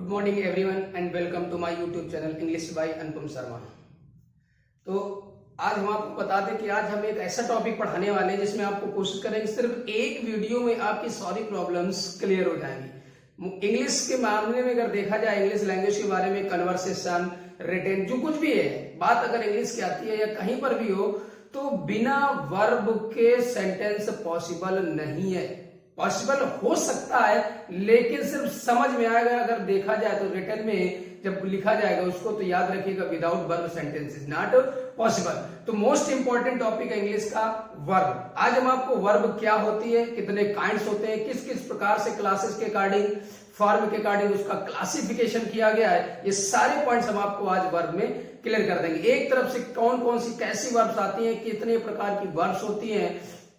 Good morning everyone and welcome to my YouTube channel English by Anupam Sharma. तो आज हम आपको बता दें कि आज हम एक ऐसा टॉपिक पढ़ाने वाले हैं जिसमें आपको कोशिश करेंगे सिर्फ एक वीडियो में आपकी सारी प्रॉब्लम्स क्लियर हो जाएंगी। इंग्लिश के मामले में अगर देखा जाए, इंग्लिश लैंग्वेज के बारे में कन्वर्सेशन, रिटेन, जो कुछ भी है बात अगर इंग्लिश की आती है या कहीं पर भी हो, तो बिना वर्ब के सेंटेंस पॉसिबल नहीं है। पॉसिबल हो सकता है लेकिन सिर्फ समझ में आएगा अगर देखा जाए तो रिटन में जब लिखा जाएगा उसको, तो याद रखिएगा without verb sentence is not possible. तो मोस्ट इंपॉर्टेंट टॉपिक है इंग्लिश का वर्ब। आज हम आपको वर्ब क्या होती है, कितने काइंड्स होते हैं, किस किस प्रकार से क्लासेस के अकॉर्डिंग, फॉर्म के अकॉर्डिंग उसका क्लासिफिकेशन किया गया है, ये सारे पॉइंट्स हम आपको आज वर्ब में क्लियर कर देंगे। एक तरफ से कौन कौन सी कैसी वर्ब्स आती हैं, कितने प्रकार की वर्ब्स होती हैं,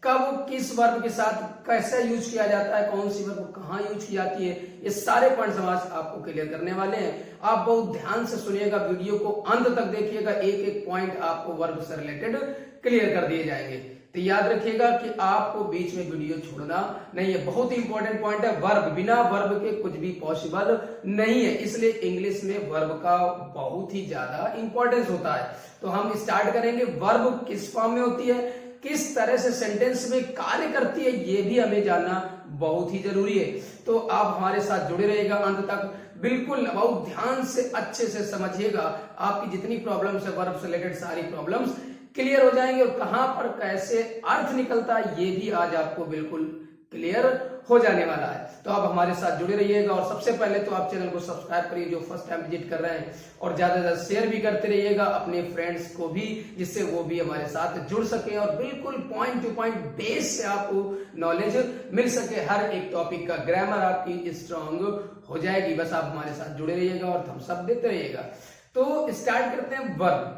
कब किस वर्ब के साथ कैसे यूज किया जाता है, कौन सी वर्ब कहां यूज की जाती है, ये सारे पॉइंट्स हम आज आपको क्लियर करने वाले हैं। आप बहुत ध्यान से सुनिएगा, वीडियो को अंत तक देखिएगा, एक एक पॉइंट आपको वर्ब से रिलेटेड क्लियर कर दिए जाएंगे। तो याद रखिएगा कि आपको बीच में वीडियो छोड़ना नहीं है, बहुत ही इंपॉर्टेंट पॉइंट है। वर्ब, बिना वर्ब के कुछ भी पॉसिबल नहीं है, इसलिए इंग्लिश में वर्ब का बहुत ही ज्यादा इंपॉर्टेंस होता है। तो हम स्टार्ट करेंगे। वर्ब किस फॉर्म में होती है, किस तरह से सेंटेंस में कार्य करती है, ये भी हमें जानना बहुत ही जरूरी है। तो आप हमारे साथ जुड़े रहिएगा अंत तक, बिल्कुल बहुत ध्यान से अच्छे से समझिएगा। आपकी जितनी प्रॉब्लम्स है वर्ब से रिलेटेड सारी प्रॉब्लम्स क्लियर हो जाएंगे और कहां पर कैसे अर्थ निकलता है ये भी आज आपको बिल्कुल क्लियर हो जाने वाला है। तो आप हमारे साथ जुड़े रहिएगा और सबसे पहले तो आप चैनल को सब्सक्राइब करिए जो फर्स्ट टाइम विजिट कर रहे हैं, और ज्यादा से ज्यादा शेयर भी करते रहिएगा अपने फ्रेंड्स को भी, जिससे वो भी हमारे साथ जुड़ सके और बिल्कुल पॉइंट टू पॉइंट बेस से आपको नॉलेज मिल सके। हर एक टॉपिक का ग्रामर आपकी स्ट्रांग हो जाएगी। बस आप हमारे साथ जुड़े रहिएगा और थम्स अप देते रहिएगा। तो स्टार्ट करते हैं वर्ब।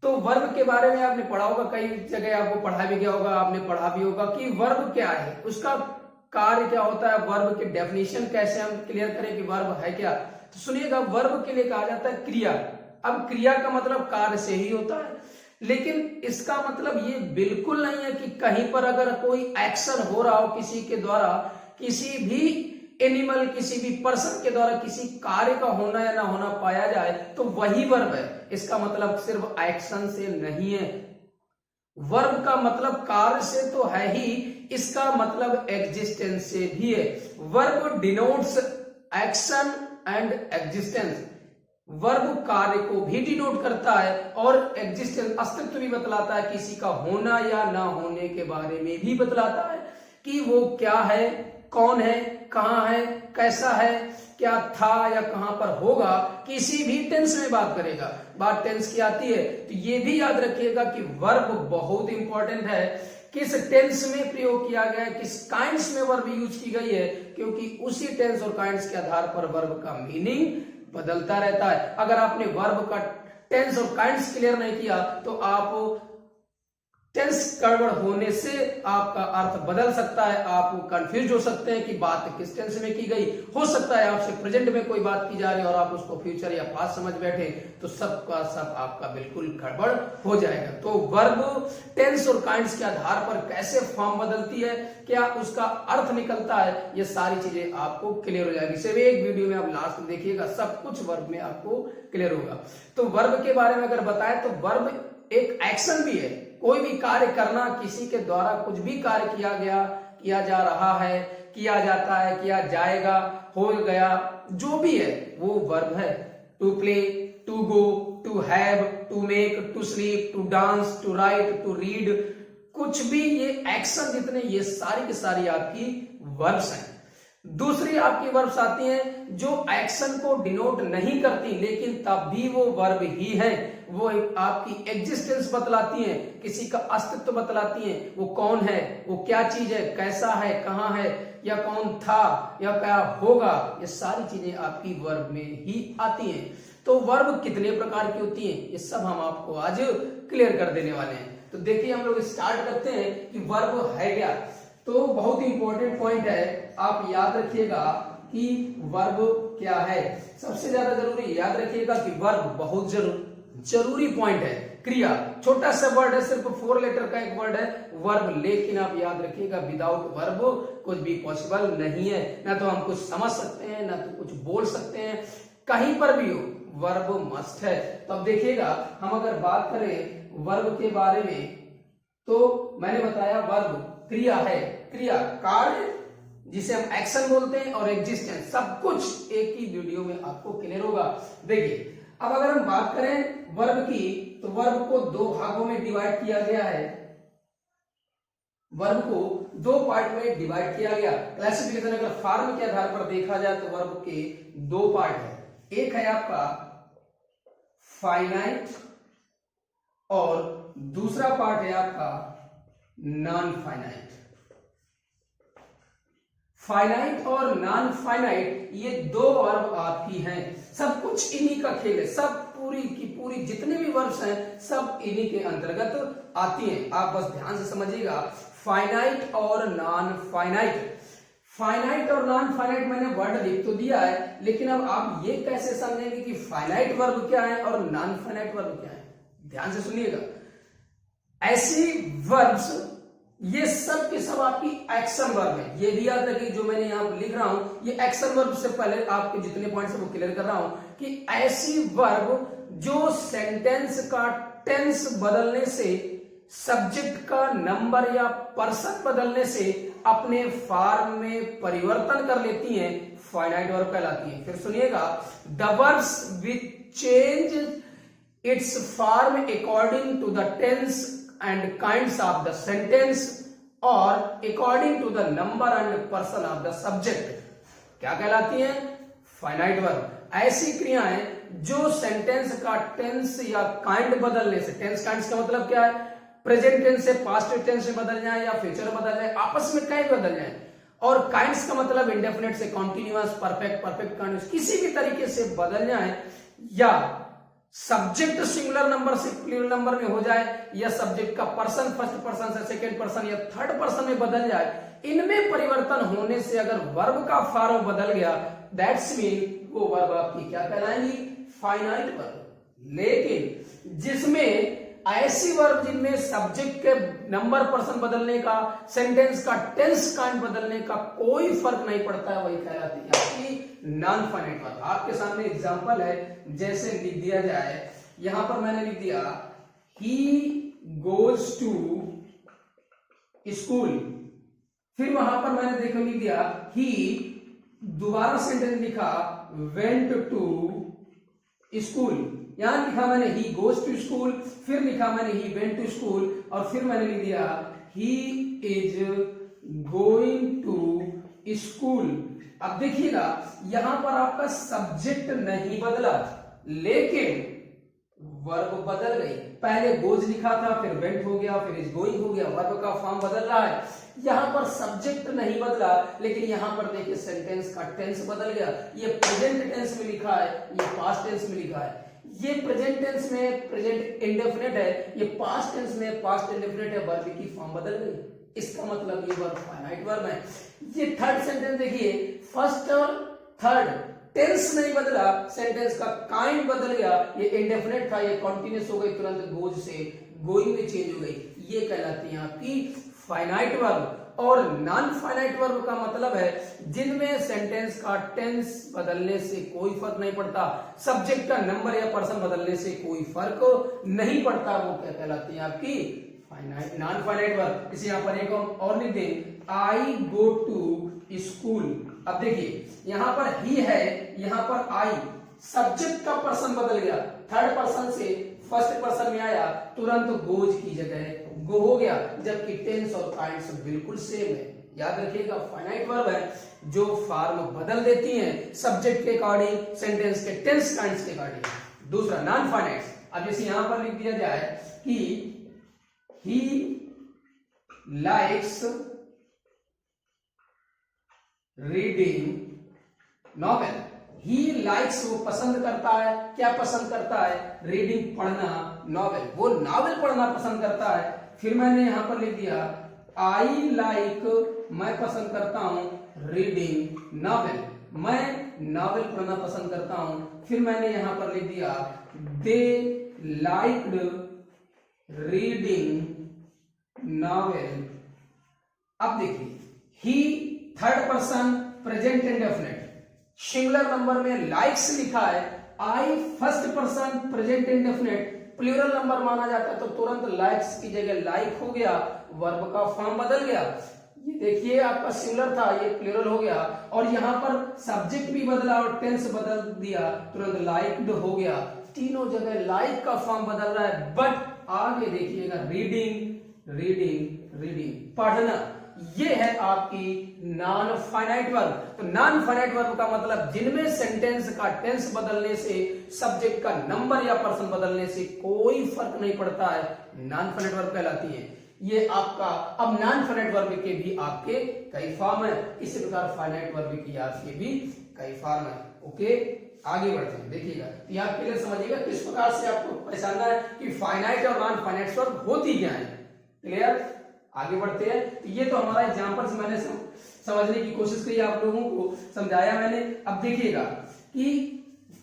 तो वर्ब के बारे में आपने पढ़ा होगा, कई जगह आपको पढ़ा भी गया होगा, आपने पढ़ा भी होगा कि वर्ब क्या है, उसका कार्य क्या होता है, वर्ब के डेफिनेशन कैसे हम क्लियर करें कि वर्ब है क्या। तो सुनिएगा, वर्ब के लिए कहा जाता है क्रिया। अब क्रिया का मतलब कार्य से ही होता है, लेकिन इसका मतलब ये बिल्कुल नहीं है कि कहीं पर अगर कोई एक्शन हो रहा हो किसी के द्वारा, किसी भी एनिमल, किसी भी पर्सन के द्वारा किसी कार्य का होना या ना होना पाया जाए तो वही वर्ब है। इसका मतलब सिर्फ एक्शन से नहीं है, वर्ब का मतलब कार्य से तो है ही, इसका मतलब एग्जिस्टेंस से भी है। Verb denotes action and existence. Verb कार्य को भी डिनोट करता है और एग्जिस्टेंस अस्तित्व भी बतलाता है, किसी का होना या ना होने के बारे में भी बतलाता है कि वो क्या है, कौन है, कहां है, कैसा है, क्या था या कहां पर होगा, किसी भी टेंस में बात करेगा। बात टेंस की आती है तो ये भी याद रखिएगा कि वर्ब बहुत इंपॉर्टेंट है, किस टेंस में प्रयोग किया गया है, किस काइंड्स में वर्ब यूज की गई है, क्योंकि उसी टेंस और काइंड्स के आधार पर वर्ब का मीनिंग बदलता रहता है। अगर आपने वर्ब का टेंस और काइंड्स क्लियर नहीं किया तो आप टेंस गड़बड़ होने से आपका अर्थ बदल सकता है, आप कंफ्यूज हो सकते हैं कि बात किस टेंस में की गई। हो सकता है आपसे प्रेजेंट में कोई बात की जा रही है और आप उसको फ्यूचर या पास्ट समझ बैठे, तो सबका सब आपका बिल्कुल गड़बड़ हो जाएगा। तो वर्ब टेंस और काइंड्स के आधार पर कैसे फॉर्म बदलती है, क्या उसका अर्थ निकलता है, ये सारी चीजें आपको क्लियर हो जाएगी। सिर्फ एक वीडियो में आप लास्ट में देखिएगा, सब कुछ वर्ब में आपको क्लियर होगा। तो वर्ब के बारे में अगर बताएं तो वर्ब एक एक्शन भी है, कोई भी कार्य करना, किसी के द्वारा कुछ भी कार्य किया गया, किया जा रहा है, किया जाता है, किया जाएगा, हो गया, जो भी है वो वर्ब है। To play, to go, to have, to make, to sleep, to dance, to write, to read, कुछ भी ये एक्शन जितने, ये सारी की सारी आपकी वर्ब्स हैं। दूसरी आपकी वर्ब्स आती हैं जो एक्शन को डिनोट नहीं करती लेकिन तब भी वो वर्ब ही है। वो आपकी एग्जिस्टेंस बतलाती हैं, किसी का अस्तित्व बतलाती हैं, वो कौन है, वो क्या चीज है, कैसा है, कहां है, या कौन था या क्या होगा, ये सारी चीजें आपकी वर्ब में ही आती हैं। तो वर्ब कितने प्रकार की होती हैं ये सब हम आपको आज क्लियर कर देने वाले हैं। तो देखिए हम लोग स्टार्ट करते हैं कि वर्ब है क्या। तो बहुत ही इंपॉर्टेंट पॉइंट है, आप याद रखिएगा कि वर्ब क्या है। सबसे ज्यादा जरूरी याद रखिएगा कि वर्ब बहुत जरूरी पॉइंट है। क्रिया छोटा सा वर्ड है, सिर्फ 4 लेटर का एक वर्ड है वर्ब, लेकिन आप याद रखिएगा विदाउट वर्ब कुछ भी पॉसिबल नहीं है। ना तो हम कुछ समझ सकते हैं, ना तो कुछ बोल सकते हैं, कहीं पर भी हो, वर्ब मस्ट है। तो अब देखिएगा, हम अगर बात करें वर्ब के बारे में, तो मैंने बताया वर्ब क्रिया है, क्रिया कार्य जिसे हम एक्शन बोलते हैं, और एग्जिस्टेंस, सब कुछ एक ही वीडियो में आपको क्लियर होगा। देखिए, अब अगर हम बात करें वर्ब की, तो वर्ब को दो भागों में डिवाइड किया गया है, वर्ब को दो पार्ट में डिवाइड किया गया। क्लासिफिकेशन अगर फॉर्म के आधार पर देखा जाए तो वर्ब के दो पार्ट है, एक है आपका फाइनाइट और दूसरा पार्ट है आपका नॉन फाइनाइट। फाइनाइट और नॉन फाइनाइट ये दो वर्ब आपकी हैं, सब कुछ इन्हीं का खेल है, सब पूरी की पूरी जितने भी वर्ब्स हैं सब इन्हीं के अंतर्गत आती हैं। आप बस ध्यान से समझिएगा, फाइनाइट और नॉन फाइनाइट। फाइनाइट और नॉन फाइनाइट मैंने वर्ड लिख तो दिया है, लेकिन अब आप ये कैसे समझेंगे कि फाइनाइट वर्ब क्या है और नॉन फाइनाइट वर्ब क्या है? ध्यान से सुनिएगा, ऐसी वर्ब्स ये सब के सब आपकी एक्शन वर्ब है। ये भी याद रखिए, जो मैंने यहां लिख रहा हूं ये एक्शन वर्ब से पहले आपके जितने पॉइंट्स है वो क्लियर कर रहा हूं कि ऐसी वर्ब जो सेंटेंस का टेंस बदलने से, सब्जेक्ट का नंबर या पर्सन बदलने से अपने फॉर्म में परिवर्तन कर लेती हैं, फाइनाइट वर्ब कहलाती हैं। फिर सुनिएगा, the verbs which change its form according to the tense and kinds of the sentence or according to the number and person of the subject, क्या कहलाती हैं? Finite verb. ऐसी क्रियाएं जो सेंटेंस का टेंस या काइंड बदलने से, टेंस काइंड का मतलब क्या है? प्रेजेंट टेंस से पास्ट टेंस में बदल जाए या फ्यूचर में बदल जाए, आपस में कहीं बदल जाए। और काइंड्स का मतलब इंडेफिनिट से कॉन्टिन्यूअस, परफेक्ट, परफेक्ट कंटिन्यूअस, किसी भी तरीके से बदल जाए, या सब्जेक्ट सिंगुलर नंबर से प्लूरल नंबर में हो जाए, या सब्जेक्ट का पर्सन फर्स्ट पर्सन से सेकंड पर्सन या थर्ड पर्सन में बदल जाए, इनमें परिवर्तन होने से अगर वर्ब का फॉर्म बदल गया, दैट्स मीन वो वर्ब आपकी क्या कहलाएंगी? Finite verb. लेकिन जिसमें ऐसी वर्ब जिनमें सब्जेक्ट के नंबर पर्सन बदलने का, सेंटेंस का टेंस काइंड बदलने का कोई फर्क नहीं पड़ता है, वही कहलाती है आपकी नॉन फाइनाइट वर्ब। आपके सामने एग्जांपल है, जैसे लिख दिया जाए, यहां पर मैंने लिख दिया ही गोज टू स्कूल, फिर वहां पर मैंने देखो लिख दिया ही, दोबारा सेंटेंस लिखा वेंट टू स्कूल, यहां लिखा मैंने ही गोज टू स्कूल, फिर लिखा मैंने ही वेंट टू स्कूल, और फिर मैंने लिख दिया he is going to school. अब देखिएगा, यहां पर आपका सब्जेक्ट नहीं बदला, लेकिन वर्ब बदल गई। पहले गोज लिखा था, फिर वेंट हो गया, फिर इज गोइंग हो गया, वर्ब का फॉर्म बदल रहा है। यहां पर सब्जेक्ट नहीं बदला, लेकिन यहां पर देखिए सेंटेंस का टेंस बदल गया। ये प्रेजेंट टेंस में लिखा है, ये पास्ट टेंस में लिखा है। ये प्रेजेंट टेंस में प्रेजेंट इंडेफिनिट है, ये पास्ट टेंस में पास्ट इंडेफिनिट है, वर्ब की फॉर्म बदल गई। इसका मतलब ये वर्ब फाइनाइट वर्ब है। ये थर्ड सेंटेंस देखिए, फर्स्ट और थर्ड टेंस नहीं बदला, सेंटेंस का काइंड बदल गया, ये इंडेफिनिट था, ये कॉन्टिन्यूस हो गई, तुरंत गोज से गोइंग में चेंज हो गई, ये कहलाती है आपकी फाइनाइट वर्ब। और नॉन फाइनाइट वर्ब का मतलब है जिनमें सेंटेंस का टेंस बदलने से कोई फर्क नहीं पड़ता, सब्जेक्ट का नंबर या पर्सन बदलने से कोई फर्क नहीं पड़ता, वो क्या कहलाती है आपकी फाइनाइट, नॉन फाइनाइट वर्ब। इसे यहां पर एक और लिख दें, आई गो टू स्कूल। अब देखिए, यहां पर ही है, यहां पर आई, सब्जेक्ट का पर्सन बदल गया, थर्ड पर्सन से फर्स्ट पर्सन में आया, तुरंत गोज की जगह गो हो गया, जबकि टेंस और काइंड्स बिल्कुल सेम है। याद रखिएगा, फाइनाइट वर्ब है जो फॉर्म बदल देती हैं सब्जेक्ट के अकॉर्डिंग, सेंटेंस के टेंस काइंड्स के अकॉर्डिंग। दूसरा नॉन फाइनाइट, अब जैसे यहां पर लिख दिया जाए कि he likes reading novel. He likes, वो पसंद करता है, क्या पसंद करता है? रीडिंग, पढ़ना, नॉवेल, वो नॉवेल पढ़ना पसंद करता है। फिर मैंने यहां पर लिख दिया आई लाइक, मैं पसंद करता हूं रीडिंग नॉवेल, मैं नॉवेल पढ़ना पसंद करता हूं। फिर मैंने यहां पर लिख दिया दे लाइक्ड रीडिंग नॉवेल। अब देखिए, he third person present indefinite, singular number में लाइक्स लिखा है, I first person present indefinite plural number माना जाता है, तो तुरंत लाइक्स की जगह लाइक हो गया, वर्ब का फॉर्म बदल गया। ये देखिए आपका सिंगुलर था, ये प्लूरल हो गया, और यहाँ पर सब्जेक्ट भी बदला और टेंस बदल दिया, तुरंत लाइक्ड हो गया। तीनों जगह लाइक का फॉर्म बदल रहा है, बट आगे देखिएगा रीडिंग रीडिंग रीडिंग पढ़ना, ये है आपकी नॉन फाइनाइट वर्ब। तो नॉन फाइनाइट वर्ब का मतलब जिनमें सेंटेंस का टेंस बदलने से, सब्जेक्ट का नंबर या पर्सन बदलने से कोई फर्क नहीं पड़ता है, नॉन फाइनाइट वर्ब कहलाती है ये आपका। अब नॉन फाइनाइट वर्ब के भी आपके कई फॉर्म है, इसी प्रकार फाइनाइट वर्ब की आपके भी कई फॉर्म है। ओके, आगे बढ़ते हैं, देखिएगा तो यहाँ क्लियर समझिएगा किस प्रकार से आपको पहचानना है कि फाइनाइट और नॉन फाइनाइट वर्ब होती क्या है। क्लियर, आगे बढ़ते हैं। तो ये तो हमारा एग्जांपल से मैंने समझने की कोशिश की, आप लोगों को समझाया मैंने। अब देखिएगा कि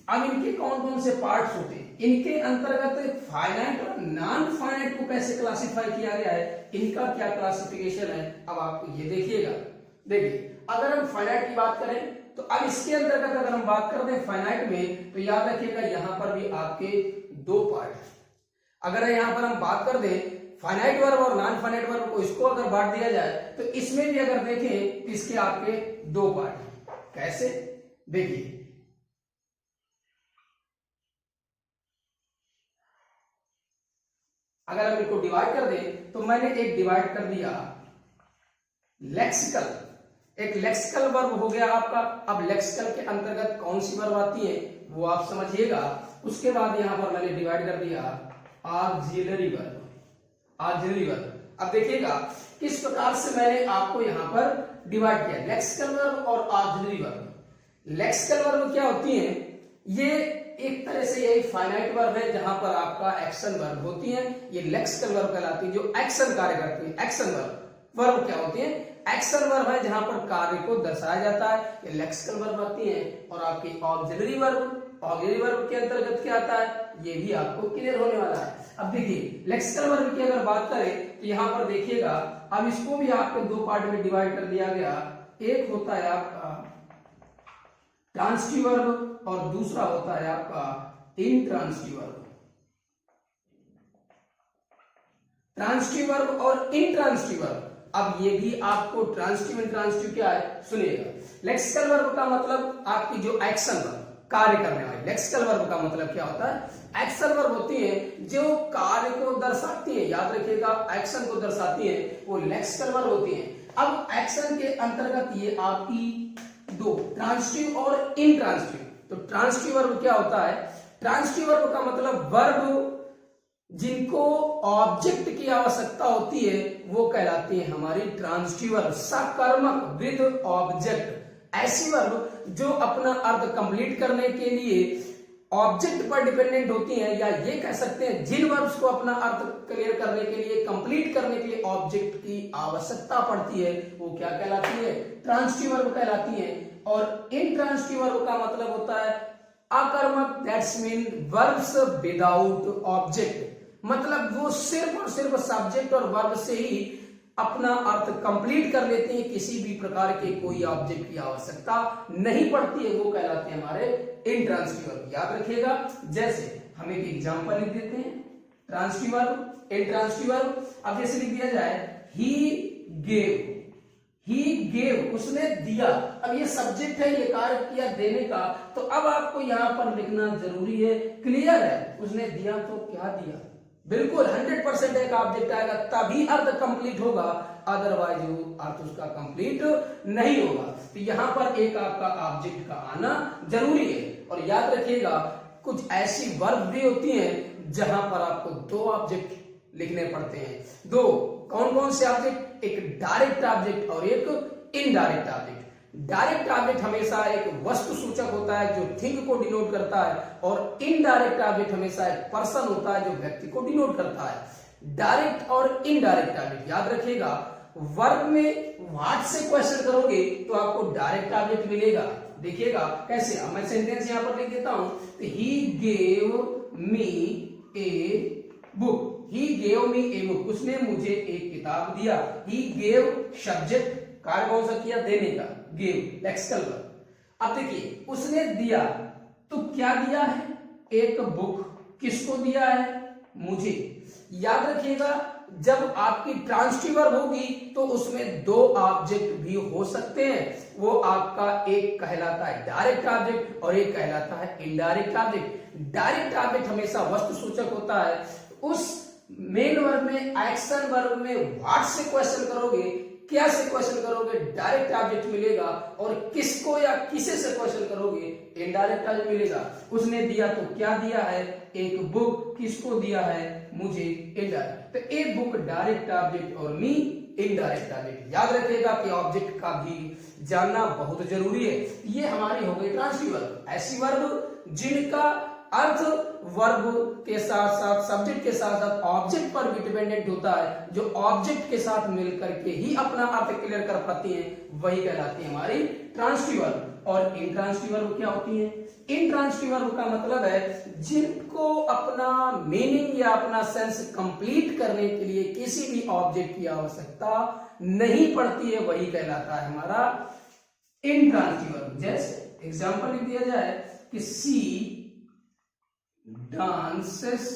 अब इनके कौन कौन से पार्ट्स होते हैं, इनके अंतर्गत फाइनाइट और नॉन फाइनाइट को कैसे क्लासिफाई किया गया है, इनका क्या क्लासिफिकेशन है, अब आप ये देखिएगा। देखिए अगर हम फाइनाइट की बात करें तो अब इसके अंतर्गत अगर हम बात कर दें फाइनाइट में, तो याद रखिएगा यहां पर भी आपके दो पार्ट। अगर यहां पर हम बात कर दें फाइनाइट वर्ब और नॉन फाइनाइट वर्ब को, इसको अगर बांट दिया जाए तो इसमें भी अगर देखें तो इसके आपके दो पार्ट। कैसे, देखिए अगर हम इनको डिवाइड कर दें तो मैंने एक डिवाइड कर दिया लेक्सिकल, एक लेक्सिकल वर्ब हो गया आपका। अब लेक्सिकल के अंतर्गत कौन सी वर्ब आती है वो आप समझिएगा। उसके बाद यहां पर मैंने डिवाइड कर दिया ऑक्सिलरी वर्ब, ऑक्सिलरी वर्ब। अब देखिएगा किस प्रकार से मैंने आपको यहां पर डिवाइड किया, लेक्सिकल वर्ब और ऑक्सिलरी वर्ब। लेक्सिकल वर्ब क्या होती है, ये एक तरह से यही फाइनाइट वर्ब है जहां पर आपका एक्शन वर्ब होती है, ये लेक्सिकल वर्ब कहलाती है, जो एक्शन कार्य करती है। एक्शन वर्ब, वर्ब क्या होती है, एक्शन वर्ब है जहां पर कार्य को दर्शाया जाता है, ये लेक्सिकल वर्ब आती है। और आपकी ऑक्सिलरी वर्ब, ऑक्सिलरी वर्ब के अंतर्गत क्या आता है ये भी आपको क्लियर होने वाला है। अब देखिए लेक्सिकल वर्ब की अगर बात करें तो यहां पर देखिएगा, अब इसको भी आपके दो पार्ट में डिवाइड कर दिया गया। एक होता है आपका ट्रांसिटिव वर्ब और दूसरा होता है आपका इंट्रांसिटिव वर्ब। ट्रांसिटिव वर्ब और इंट्रांसिटिव वर्ब, अब ये भी आपको ट्रांसिटिव इंट्रांसिटिव क्या है सुनिएगा। लेक्सिकल वर्ब का मतलब आपकी जो एक्शन वर्ब, कार्य करने वाली। लेक्सिकल वर्ब का मतलब क्या होता है, एक्शन वर्ब होती है जो कार्य को दर्शाती है, याद रखिएगा एक्शन को दर्शाती है, वो लेक्सिकल वर्ब होती है। अब एक्शन के अंतर्गत ये आपकी दो, ट्रांसिटिव और इंट्रांसिटिव। तो ट्रांसिटिव वर्ब क्या होता है, ट्रांसिटिव वर्ब का मतलब वर्ब जिनको ऑब्जेक्ट की आवश्यकता होती है वो कहलाती है हमारी ट्रांसिटिव वर्ब, सकर्मक विद ऑब्जेक्ट। ऐसी वर्ब जो अपना अर्थ कंप्लीट करने के लिए ऑब्जेक्ट पर डिपेंडेंट होती हैं, या ये कह सकते हैं जिन वर्ब्स को अपना अर्थ क्लियर करने के लिए, कंप्लीट करने के लिए ऑब्जेक्ट की आवश्यकता पड़ती है, वो क्या कहलाती है, ट्रांसिटिव वर्ब कहलाती है। और इंट्रांसिटिव वर्ब का मतलब होता है अकर्मक, that's mean verbs without object, मतलब वो सिर्फ और सिर्फ सब्जेक्ट और वर्ब से ही अपना अर्थ कंप्लीट कर लेते हैं, किसी भी प्रकार के कोई ऑब्जेक्ट की आवश्यकता नहीं पड़ती है, वो कहलाते हैं हमारे इंट्रांसिटिव वर्ब। याद रखिएगा, जैसे हम एक एग्जांपल लिख देते हैं ट्रांसिटिव वर्ब, इंट्रांसिटिव वर्ब। अब जैसे लिख दिया जाए ही गेव, ही गेव उसने दिया। अब ये सब्जेक्ट है, ये कार्य किया देने का, तो अब आपको यहां पर लिखना जरूरी है, क्लियर है, उसने दिया तो क्या दिया, बिल्कुल 100% एक ऑब्जेक्ट आएगा तभी अर्थ कंप्लीट होगा, अदरवाइज वो अर्थ उसका कंप्लीट नहीं होगा। तो यहां पर एक आपका ऑब्जेक्ट का आना जरूरी है। और याद रखिएगा कुछ ऐसी वर्ब भी होती हैं जहां पर आपको दो ऑब्जेक्ट लिखने पड़ते हैं। दो, कौन कौन से ऑब्जेक्ट, एक डायरेक्ट ऑब्जेक्ट और एक इनडायरेक्ट ऑब्जेक्ट। डायरेक्ट ऑब्जेक्ट हमेशा एक वस्तु सूचक होता है जो थिंग को डिनोट करता है, और इनडायरेक्ट ऑब्जेक्ट हमेशा एक पर्सन होता है जो व्यक्ति को डिनोट करता है। डायरेक्ट और इनडायरेक्ट ऑब्जेक्ट याद रखिएगा, वर्ब में व्हाट से क्वेश्चन करोगे तो आपको डायरेक्ट ऑब्जेक्ट मिलेगा। देखिएगा कैसे, अब मैं सेंटेंस यहां पर लिख देता हूं, तो he gave me a book, he gave me a book, उसने मुझे एक किताब दिया। ही गेव सब्जेक्ट, कार्य कौन सा किया, देने का, गेव लेक्सिकल वर्ब। अब देखिए उसने दिया, तो क्या दिया है? एक बुक। किसको दिया है? मुझे। याद रखिएगा जब आपकी ट्रांसिटिव वर्ब होगी तो उसमें दो ऑब्जेक्ट भी हो सकते हैं। वो आपका एक कहलाता है डायरेक्ट ऑब्जेक्ट और एक कहलाता है इनडायरेक्ट ऑब्जेक्ट। डायरेक्ट ऑब्जेक्ट हमेशा वस्तु सूचक होता है। उस मेन वर्ब में, एक्शन वर्ब में व्हाट से क्वेश्चन करोगे, क्या से क्वेश्चन करोगे, डायरेक्ट ऑब्जेक्ट मिलेगा। और किसको या किसे से क्वेश्चन करोगे, इनडायरेक्ट ऑब्जेक्ट मिलेगा। उसने दिया तो क्या दिया है? एक बुक। किसको दिया है? मुझे। इनडायरेक्ट। तो एक बुक डायरेक्ट ऑब्जेक्ट और मी इनडायरेक्ट ऑब्जेक्ट। याद रखिएगा कि ऑब्जेक्ट का भी जानना बहुत जरूरी है। ये हमारी हो गई ट्रांसिटिव वर्ब। ऐसी वर्ब जिनका अर्थ वर्ब के साथ साथ, सब्जेक्ट के साथ साथ ऑब्जेक्ट पर भी डिपेंडेंट होता है, जो ऑब्जेक्ट के साथ मिलकर के ही अपना अर्थ क्लियर कर पाती हैं, वही कहलाती है हमारी ट्रांसिटिव वर्ब। और इंट्रांसिटिव वर्ब क्या होती है? इंट्रांसिटिव वर्ब का मतलब है जिनको अपना मीनिंग या अपना सेंस कंप्लीट करने के लिए किसी भी ऑब्जेक्ट की आवश्यकता नहीं पड़ती है, वही कहलाता है हमारा इंट्रांसिटिव वर्ब। जैसे एग्जांपल लिख दिया जाए कि सी डांसेस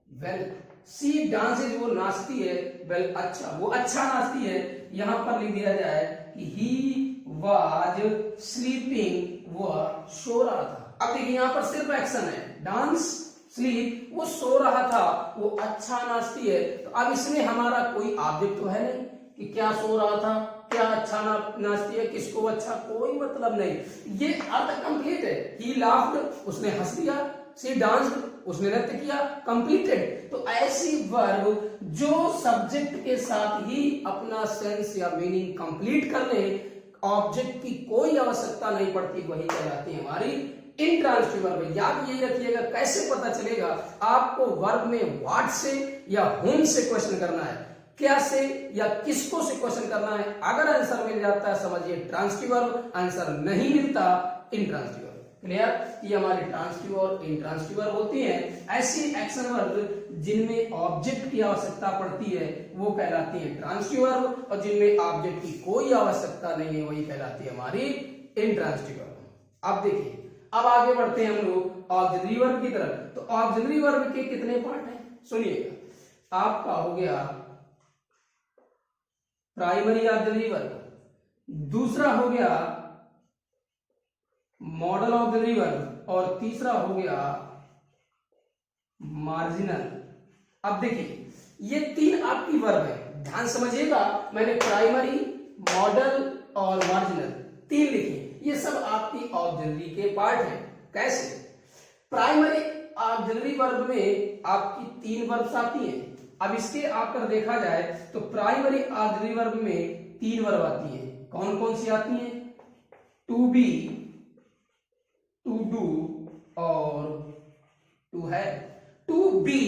वेल। सी डांसेस वो नाचती है, वेल अच्छा, वो अच्छा नाचती है। यहां पर लिख दिया जाए कि ही वाज स्लीपिंग, वो सो रहा था। अब देखिए यहां पर सिर्फ एक्शन है, डांस, स्लीप, वो सो रहा था, वो अच्छा नाचती है। तो अब इसमें हमारा कोई ऑब्जेक्ट तो है नहीं कि क्या सो रहा था, क्या अच्छा नाचती है, किसको अच्छा, कोई मतलब नहीं। ये अर्थ कंप्लीट है। ही लाफ्ड, उसने हंस दिया। सी डांस्ड, उसने नृत्य किया। कंप्लीटेड। तो ऐसी वर्ब जो सब्जेक्ट के साथ ही अपना सेंस या मीनिंग कंप्लीट कर ले, ऑब्जेक्ट की कोई आवश्यकता नहीं पड़ती, वही कहलाती है हमारी इंट्रांसिटिव वर्ब। याद यही रखिएगा। कैसे पता चलेगा? आपको वर्ब में व्हाट से या होम से क्वेश्चन करना है, क्या से या किसको से क्वेश्चन करना है। अगर आंसर मिल जाता है समझिए ट्रांसिटिव वर्ब, आंसर नहीं मिलता इंट्रांसिटिव वर्ब। क्लियर? ये हमारी ट्रांसिटिव और इंट्रांसिटिव वर्ब होती हैं। ऐसी एक्शन वर्ब जिनमें ऑब्जेक्ट की आवश्यकता पड़ती है वो कहलाती है ट्रांसिटिव वर्ब, और जिनमें ऑब्जेक्ट की कोई आवश्यकता नहीं है वही कहलाती है हमारी इंट्रांसिटिव वर्ब। अब देखिए, अब आगे बढ़ते हैं हम लोग ऑक्सिलरी वर्ब की तरफ। तो ऑक्सिलरी वर्ब के कितने पार्ट हैं सुनिएगा। आपका हो गया प्राइमरी ऑक्सिलरी वर्ब, दूसरा हो गया मॉडल ऑक्सिलरी वर्ब, और तीसरा हो गया मार्जिनल। अब देखिए ये तीन आपकी वर्ब है, ध्यान समझिएगा। मैंने प्राइमरी, मॉडल और मार्जिनल तीन लिखी, ये सब आपकी ऑक्सिलरी के पार्ट हैं। कैसे? प्राइमरी ऑक्सिलरी वर्ब में आपकी तीन वर्ब्स आती हैं। अब इसके आकर देखा जाए तो प्राइमरी ऑक्सिलरी वर्ब में तीन वर्ब आती हैं। कौन कौन सी आती हैं? टू बी, टू डू और टू है। टू बी,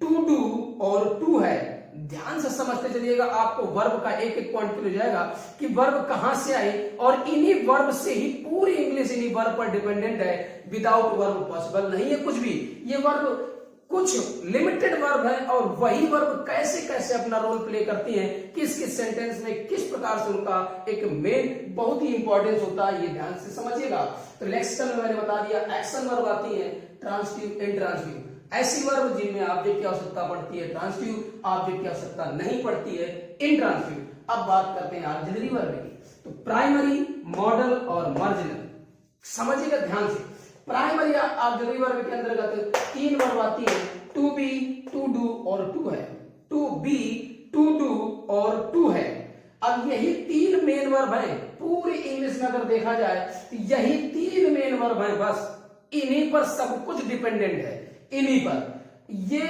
टू डू और टू है। ध्यान से समझते चलिएगा, आपको वर्ब का एक एक पॉइंट क्लियर हो जाएगा कि वर्ब कहां से आई, और इन्हीं वर्ब से ही पूरी इंग्लिश इन्हीं वर्ब पर डिपेंडेंट है। विदाउट वर्ब पॉसिबल नहीं है कुछ भी। ये वर्ब कुछ लिमिटेड वर्ब है, और वही वर्ब कैसे कैसे अपना रोल प्ले करती हैं, किस किस सेंटेंस में किस प्रकार से उनका एक मेन बहुत ही इंपॉर्टेंस होता है, ये ध्यान से समझिएगा। तो लेक्सिकल में मैंने बता दिया एक्शन वर्ब आती है, ट्रांसिटिव, इंट्रांसिटिव। ऐसी वर्ब जिनमें ऑब्जेक्ट की आवश्यकता पड़ती है ट्रांसिटिव, ऑब्जेक्ट की आवश्यकता नहीं पड़ती है इंट्रांसिटिव। अब बात करते हैं ऑक्सिलरी वर्ब की। तो प्राइमरी, मॉडल और मार्जिनल समझिएगा ध्यान से। प्राइमरी ऑक्सिलरी वर्ब के अंतर्गत तीन वर्ब आती है, टू बी, टू डू और टू है। टू बी, टू डू और टू है। अब यही तीन मेन वर्ब हैं पूरी इंग्लिश में। अगर देखा जाए तो यही तीन मेन वर्ब हैं, बस इन्हीं पर सब कुछ डिपेंडेंट है, इन्हीं पर। ये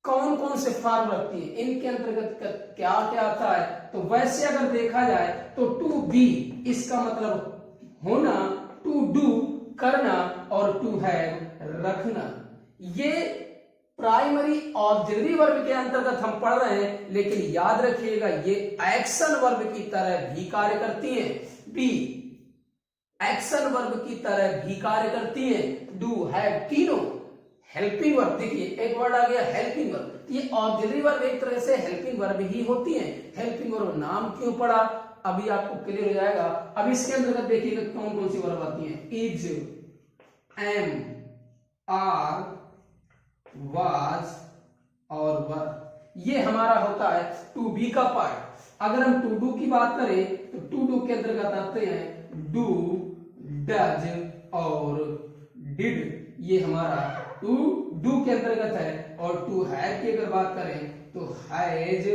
कौन कौन से फॉर्म रखती है, इनके अंतर्गत क्या क्या आता है? तो वैसे अगर देखा जाए तो टू बी, इसका मतलब होना, टू डू करना, और टू हैव रखना। ये प्राइमरी ऑक्सिलरी वर्ब के अंतर्गत हम पढ़ रहे हैं, लेकिन याद रखिएगा ये एक्शन वर्ब की तरह भी कार्य करती हैं। बी एक्शन वर्ब की तरह भी कार्य करती हैं। डू, हैव, तीनों हेल्पिंग वर्ब। देखिए एक वर्ड आ गया हेल्पिंग वर्ब। ये ऑक्सिलरी वर्ब एक तरह से हेल्पिंग वर्ब ही होती है। हेल्पिंग वर्ब नाम क्यों पड़ा? अभी आपको क्लियर हो जाएगा। अब इसके अंतर्गत देखिएगा कौन कौन सी वर्ब आती है। इज, एम, आर, वाज और वर, ये हमारा होता है टू बी का पार्ट। अगर हम टू डू की बात करें तो टू डू के अंतर्गत आते हैं डू, डज और डिड, ये हमारा टू डू के अंतर्गत है। और टू हैव की अगर बात करें तो हैज,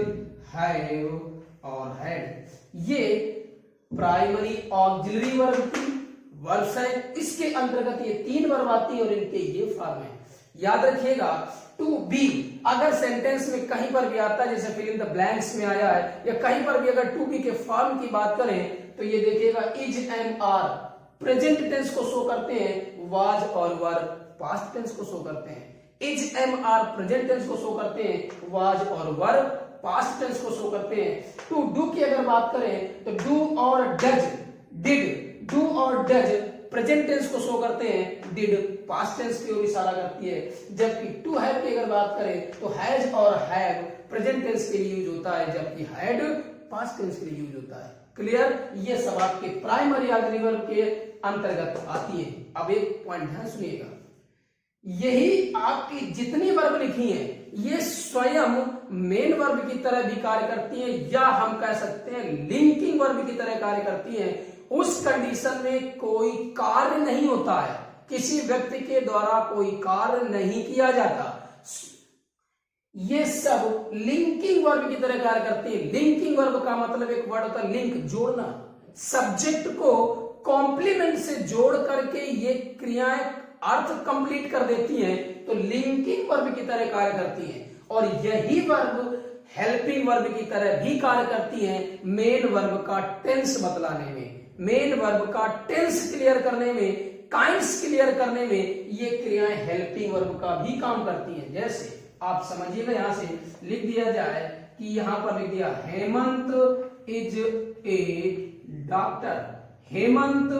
हैव और हैड, ये प्राइमरी ऑक्सिलरी वर्ब की वर्ब्स है। इसके अंतर्गत ये 3 वर्ब आती है और इनके ये फॉर्म है। याद रखिएगा टू बी अगर सेंटेंस में कहीं पर भी आता है, जैसे फिल इन द ब्लैंक्स में आया है, या कहीं पर भी अगर टू बी के फॉर्म की बात करें तो ये देखिएगा is, am, are present tense को शो करते हैं, वाज और वर पास्ट टेंस को शो करते हैं। Is, am, are present tense को शो करते हैं, वाज और वर पास्ट टेंस को शो करते हैं। टू डू की अगर बात करें तो डू और डज, डिड, डू और डज प्रेजेंट टेंस को शो करते हैं, डिड पास्ट टेंस की ओर इशारा करती है। जबकि टू हैव की अगर बात करें तो हैज और हैव प्रेजेंट टेंस के लिए यूज होता है, जबकि हैड पास्ट टेंस के लिए यूज होता है। क्लियर? ये सब आपके प्राइमरी ऑक्सिलरी वर्ब के अंतर्गत आती है। अब एक पॉइंट ध्यान सुनिएगा, यही आपकी जितनी वर्ब लिखी हैं ये स्वयं मेन वर्ब की तरह भी कार्य करती हैं, या हम कह सकते हैं लिंकिंग वर्ब की तरह कार्य करती हैं। उस कंडीशन में कोई कार्य नहीं होता है, किसी व्यक्ति के द्वारा कोई कार्य नहीं किया जाता, ये सब लिंकिंग वर्ब की तरह कार्य करती है। लिंकिंग वर्ब का मतलब एक वर्ड होता है लिंक, जोड़ना। सब्जेक्ट को कॉम्प्लीमेंट से जोड़ करके ये क्रियाएं अर्थ कंप्लीट कर देती हैं, तो लिंकिंग वर्ब की तरह कार्य करती हैं। और यही वर्ब हेल्पिंग वर्ब की तरह भी कार्य करती हैं मेन वर्ब का टेंस बतलाने में, मेन वर्ब का टेंस क्लियर करने में, काइंड्स क्लियर करने में ये क्रियाएं हेल्पिंग वर्ब का भी काम करती हैं। जैसे आप समझिएगा, यहां से लिख दिया जाए कि यहां पर लिख दिया Hemant is a doctor, Hemant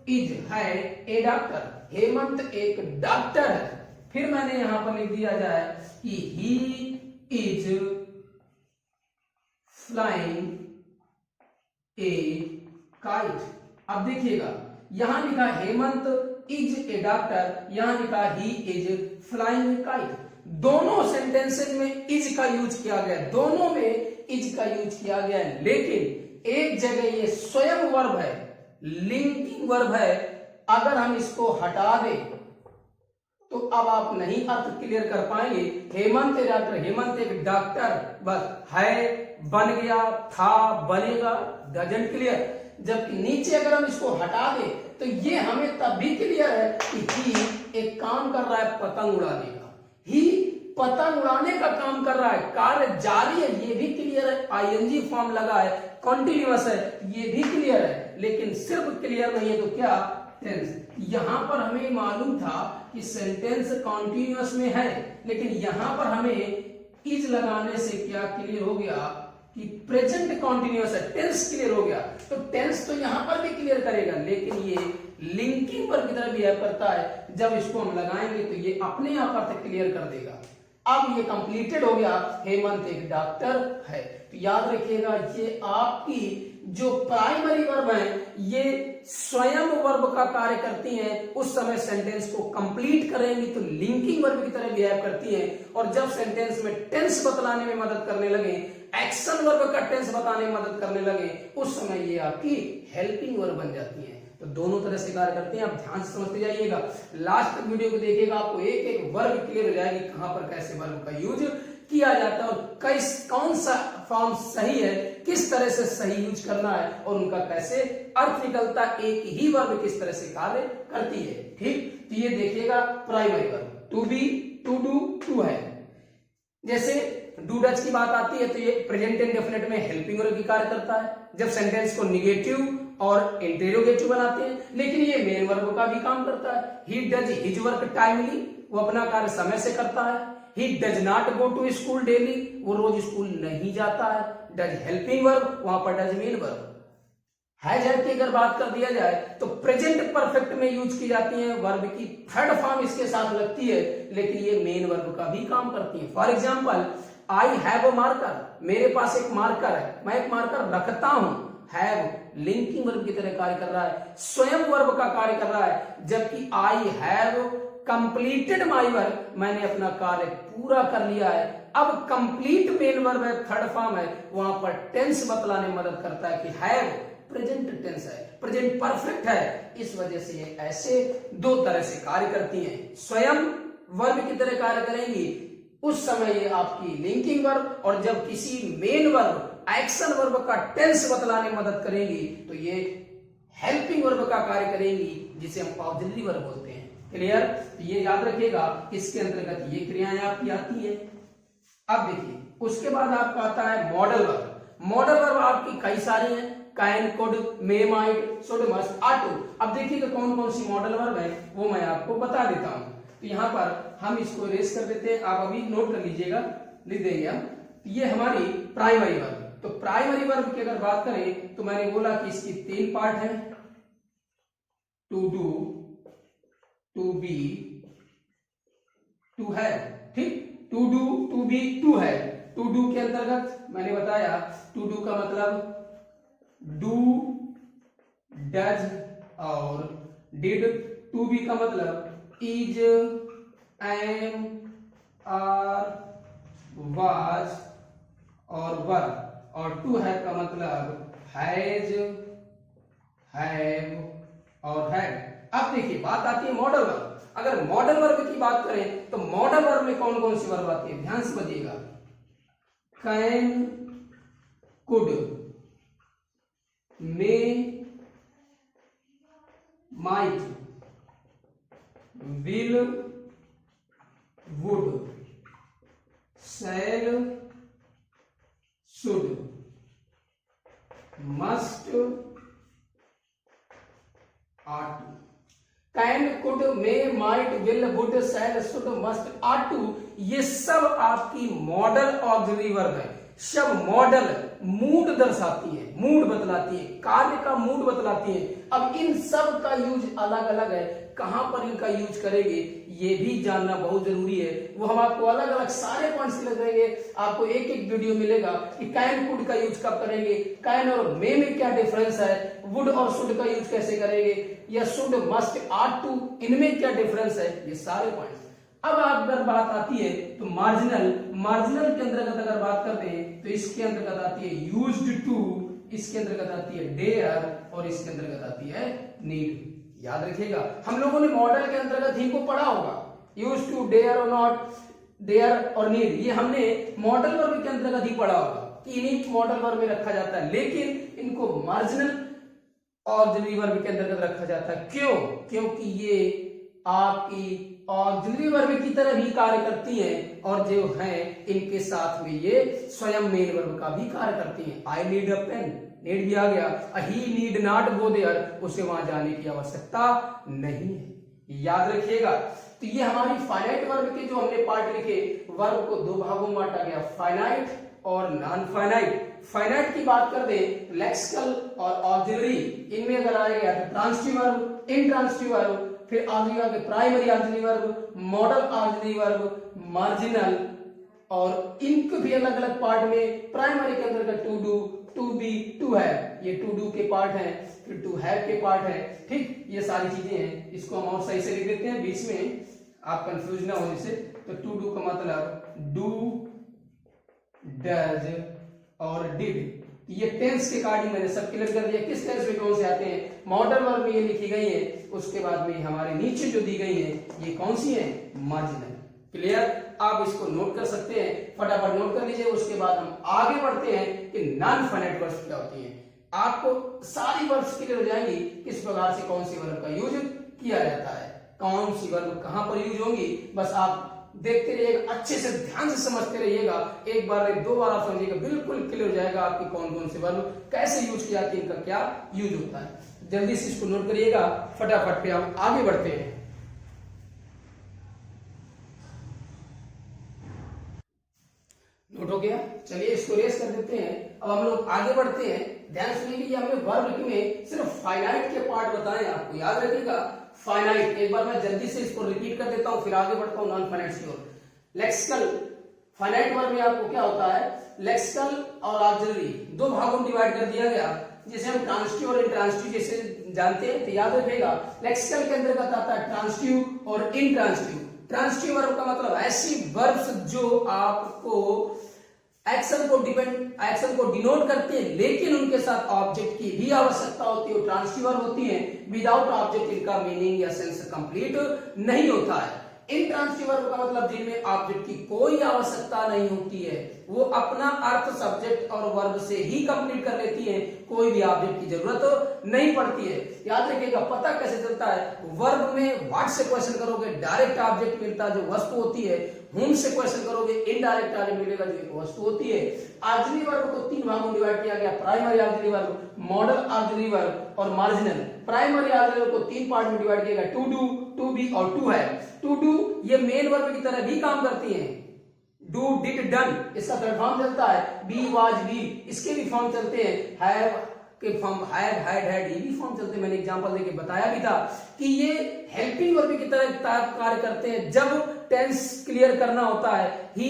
is है ए डॉक्टर, हेमंत एक डॉक्टर है। फिर मैंने यहां पर लिख दिया जाए कि he is flying A kite. अब देखिएगा यहां लिखा हेमंत इज ए डॉक्टर, यहां लिखा ही इज फ्लाइंग काइट। दोनों सेंटेंसेज में इज का यूज किया गया, दोनों में इज का यूज किया गया, लेकिन एक जगह ये स्वयं वर्ब है, लिंकिंग वर्ब है। अगर हम इसको हटा दें तो अब आप नहीं अर्थ क्लियर कर पाएंगे। हेमंत डॉक्टर, हेमंत एक डॉक्टर, बस है, बन गया, था, बनेगा, डजंट क्लियर। जबकि नीचे अगर हम इसको हटा दें तो ये हमें तब भी क्लियर है कि ही एक काम कर रहा है पतंग उड़ाने का, ही पतंग उड़ाने का काम कर रहा है, कार्य जारी है, ये भी क्लियर है, आईएनजी फॉर्म लगा है, कॉन्टिन्यूअस है, ये भी क्लियर है। लेकिन सिर्फ क्लियर नहीं है तो क्या, टेंस। यहां पर हमें मालूम था कि सेंटेंस कॉन्टिन्यूअस में है, लेकिन यहां पर हमें इज लगाने से क्या क्लियर हो गया कि प्रेजेंट कॉन्टिन्यूअस है, टेंस क्लियर हो गया। तो टेंस तो यहां पर भी क्लियर करेगा, लेकिन ये लिंकिंग पर की तरह बिहेव करता है। जब इसको हम लगाएंगे तो ये अपने आप अर्थ क्लियर कर देगा। अब ये कंप्लीटेड हो गया, हेमंत एक डॉक्टर है। तो याद रखिएगा ये आपकी जो प्राइमरी वर्ब है ये स्वयं वर्ब का कार्य करती हैं। उस समय सेंटेंस को कंप्लीट करेंगी तो लिंकिंग वर्ब की तरह बिहेव करती हैं, और जब सेंटेंस में टेंस बतलाने में मदद करने लगे, एक्शन वर्ब का टेंस बताने में मदद करने लगे, उस समय ये आपकी हेल्पिंग वर्ब बन जाती है। तो दोनों तरह से कार्य करते हैं। आप ध्यान से समझते जाइएगा, लास्ट तक वीडियो को देखिएगा, आपको एक एक वर्ब क्लियर हो जाएगी कहां पर कैसे वर्ब का यूज किया जाता है और कौन सा फॉर्म सही है, किस तरह से सही यूज करना है और उनका कैसे अर्थ निकलता है, एक ही वर्ब किस तरह से कार्य करती है। ठीक, तो ये देखिएगा primary verb to be, to do, to है। जैसे डू डज की बात आती है तो ये प्रेजेंट इंडेफिनिट में हेल्पिंग वर्ब की कार्य करता है जब सेंटेंस को निगेटिव और इंटेरोगेटिव बनाते हैं, लेकिन ये मेन वर्ब का भी काम करता है। He does his work timely, वो अपना कार्य समय से करता है। He does not go to school daily, वो रोज स्कूल नहीं जाता है। डज हेल्पिंग वर्ब, वहां पर does main verb. Has had की अगर बात कर दिया जाए तो प्रेजेंट परफेक्ट में यूज की जाती है, वर्ब की थर्ड फॉर्म इसके साथ लगती है, लेकिन ये मेन वर्ब का भी काम करती है। For example, I have a marker, मेरे पास एक मार्कर है, मैं एक मार्कर रखता हूं। हैव लिंकिंग वर्ब की तरह कार्य कर रहा है, स्वयं वर्ब का कार्य कर रहा है, जबकि I have completed my work, मैंने अपना कार्य पूरा कर लिया है। अब कंप्लीट मेन वर्ब है, थर्ड फॉर्म है, वहां पर टेंस बतलाने में मदद करता है कि हैव प्रेजेंट टेंस है, प्रेजेंट परफेक्ट है। इस वजह से ये ऐसे दो तरह से कार्य करती हैं। स्वयं वर्ब की तरह कार्य करेंगी उस समय ये आपकी लिंकिंग वर्ब, और जब किसी मेन वर्ब एक्शन वर्ब का टेंस बतलाने में मदद करेंगी तो ये हेल्पिंग वर्ब का कार्य करेंगी, जिसे हम ऑक्सिलरी वर्ब बोलते हैं। क्लियर? तो ये याद रखिएगा, इसके अंतर्गत ये क्रियाएं आपकी आती है। अब देखिए उसके बाद आपका आता है मॉडल वर्ब। मॉडल वर्ब आपकी कई सारी हैं, can, could, may, might, should, must, are to. अब देखिएगा कौन कौन सी मॉडल वर्ब है वो मैं आपको बता देता हूं। तो यहां पर हम इसको इरेज कर देते हैं, आप अभी नोट कर लीजिएगा, लिख देंगे हम। ये हमारी प्राइमरी वर्ब। तो प्राइमरी वर्ब की अगर बात करें तो मैंने बोला कि इसकी 3 पार्ट है, to do, to be, to have. ठीक, to do, to be, to have. To do के अंतर्गत मैंने बताया टू डू का मतलब डू, डज और डिड। टू बी का मतलब इज, एम, आर, वाज और वर। और टू हैव का मतलब हैज, हैव और हैड। अब देखिए बात आती है मॉडल वर्ब। अगर मॉडल वर्ब की बात करें तो मॉडल वर्ब में कौन कौन सी वर्ब आती है, ध्यान से समझिएगा। Can, could, may, might, will, would, shall, should, must, are to. Can, could, may, might, will, would, shall, should, must, are to, ये सब आपकी मॉडल ऑक्सिलरी वर्ब है। सब मॉडल मूड दर्शाती है, मूड बतलाती है, कार्य का मूड बतलाती है। अब इन सब का यूज अलग अलग है, कहां पर इनका यूज करेंगे ये भी जानना बहुत जरूरी है। वो हम आपको अलग अलग सारे पॉइंट्स लगेंगे, आपको एक एक वीडियो मिलेगा कि कैन, कुड का यूज कब करेंगे, कैन और मे में क्या डिफरेंस है, वुड और शुड का यूज कैसे करेंगे, या शुड, मस्ट, आर टू, इनमें क्या डिफरेंस है, ये सारे पॉइंट्स। अब अगर बात आती है तो मार्जिनल, मार्जिनल के अंतर्गत अगर बात करते हैं तो इसके अंतर्गत आती है यूज्ड टू, इसके अंतर्गत आती है डेयर और इसके अंतर्गत आती है नीड। याद रखिएगा, हम लोगों ने मॉडल के अंतर्गत ही को पढ़ा होगा, यूज टू, डेयर और नॉट, डेयर और नीड, ये हमने मॉडल वर्ब के अंतर्गत ही पढ़ा होगा कि इन्हीं मॉडल वर्ब में रखा जाता है, लेकिन इनको मार्जिनल ऑक्सिलरी वर्ब के अंतर्गत रखा जाता है। क्यों? क्योंकि ये आपकी ऑक्सिलरी वर्ब की तरह भी कार्य करती हैं और जो है इनके साथ में ये स्वयं मेन वर्ब का भी कार्य करती हैं। I need a pen, need भी आ गया, he need not go there, उसे वहां जाने की आवश्यकता नहीं है। याद रखिएगा। तो ये हमारी फाइनाइट वर्ब के जो हमने पार्ट लिखे, वर्ब को 2 भागों में बांटा गया, फाइनाइट और नॉन फाइनाइट। फाइनाइट की बात कर दे, लेक्सिकल और ऑक्सिलरी, इनमें अगर आ गया तो ट्रांसिटिव वर्ब, इंट्रांसिटिव वर्ब, फिर आगे primary auxiliary verb, model auxiliary verb, marginal, और इनको भी अलग अलग पार्ट में, प्राइमरी के अंदर to do, to be, to have, ये टू डू के पार्ट हैं, फिर टू हैव के पार्ट हैं। ठीक, ये सारी चीजें हैं, इसको हम और सही से लिख देते हैं बीच में आप कंफ्यूज ना होने से। तो टू डू का मतलब डू, डज और डिड, ये टेंस के अकॉर्डिंग मैंने सब क्लियर कर दिया, किस टेंस में कौन से आते हैं, मॉडल वर्ब में ये लिखी गई है, उसके बाद में हमारे नीचे जो दी गई है ये कौन सी है, मार्जिनल। क्लियर? आप इसको नोट कर सकते हैं, फटाफट नोट कर लीजिए। उसके बाद हम आगे बढ़ते हैं कि नॉन फाइनाइट वर्ब्स क्या होती हैं। आपको सारी वर्ब्स क्लियर हो जाएंगी, किस प्रकार से कौन सी वर्ब का यूज किया जाता है, कौन सी वर्ब कहां पर यूज होंगी। बस आप देखते रहिएगा, अच्छे से ध्यान से समझते रहिएगा, एक बार नहीं 2 बार आप समझिएगा, बिल्कुल क्लियर हो जाएगा आपकी कौन कौन से वर्ब कैसे यूज किया जाती है, इनका क्या यूज होता है। जल्दी से इसको नोट करिएगा, फटाफट पे हम आगे बढ़ते हैं। नोट हो गया? चलिए इसको रेस कर देते हैं। अब हम लोग आगे बढ़ते हैं। ध्यान सुनिए, हमने वर्ब में सिर्फ फाइनाइट के पार्ट बताए आपको, याद रखिएगा। फाइनाइट, एक बार मैं जल्दी से इसको रिपीट कर देता हूं, फिर आगे बढ़ता हूं नॉन फाइनाइट की ओर। लेक्सिकल, फाइनाइट वर्ब में आपको क्या होता है, लेक्सिकल और ऑक्सिलरी 2 भागों में डिवाइड कर दिया गया। जिसे हम ट्रांसटिव और इंट्रांसटिव जैसे जानते हैं। तो याद रखिएगा लेक्सिकल के अंतर्गत आता है ट्रांसटिव और इंट्रांसटिव। ट्रांसटिव वर्ब का मतलब ऐसी वर्ब्स जो आपको एक्शन को डिनोट करते हैं लेकिन उनके साथ ऑब्जेक्ट की भी आवश्यकता होती है, ट्रांसटिव वर्ब होती है। विदाउट ऑब्जेक्ट इनका मीनिंग या सेंस कंप्लीट नहीं होता है। इंट्रांसिटिव वर्ब का मतलब जिनमें ऑब्जेक्ट की कोई आवश्यकता नहीं होती है, वो अपना अर्थ सब्जेक्ट और वर्ब से ही कंप्लीट कर लेती है, कोई भी ऑब्जेक्ट की जरूरत नहीं पड़ती है। याद रखिएगा पता कैसे चलता है, वर्ब में व्हाट से क्वेश्चन करोगे डायरेक्ट ऑब्जेक्ट मिलता जो वस्तु होती है, हुम से क्वेश्चन करोगे इनडायरेक्ट ऑब्जेक्ट मिलेगा जो वस्तु होती है। ऑक्सिलरी वर्ब को तीन भागों में डिवाइड किया गया, primary auxiliary verb, model auxiliary verb और मार्जिनल। प्राइमरी ऑक्सिलरी वर्ब को तीन पार्ट में डिवाइड किया गया, टू डू, टू बी और टू हैव। टू डू ये मेन वर्ब की तरह भी काम करती है, डू, डिड, डन इसका थर्ड फॉर्म चलता है, बी, वाज, बी इसके भी फॉर्म चलते हैं, हैव के फॉर्म, हैव, हैड, हैड ये भी फॉर्म चलते हैं। मैंने एग्जांपल देके बताया भी था कि ये हेल्पिंग वर्ब की तरह कार्य करते हैं। जब टेंस क्लियर करना होता है ही,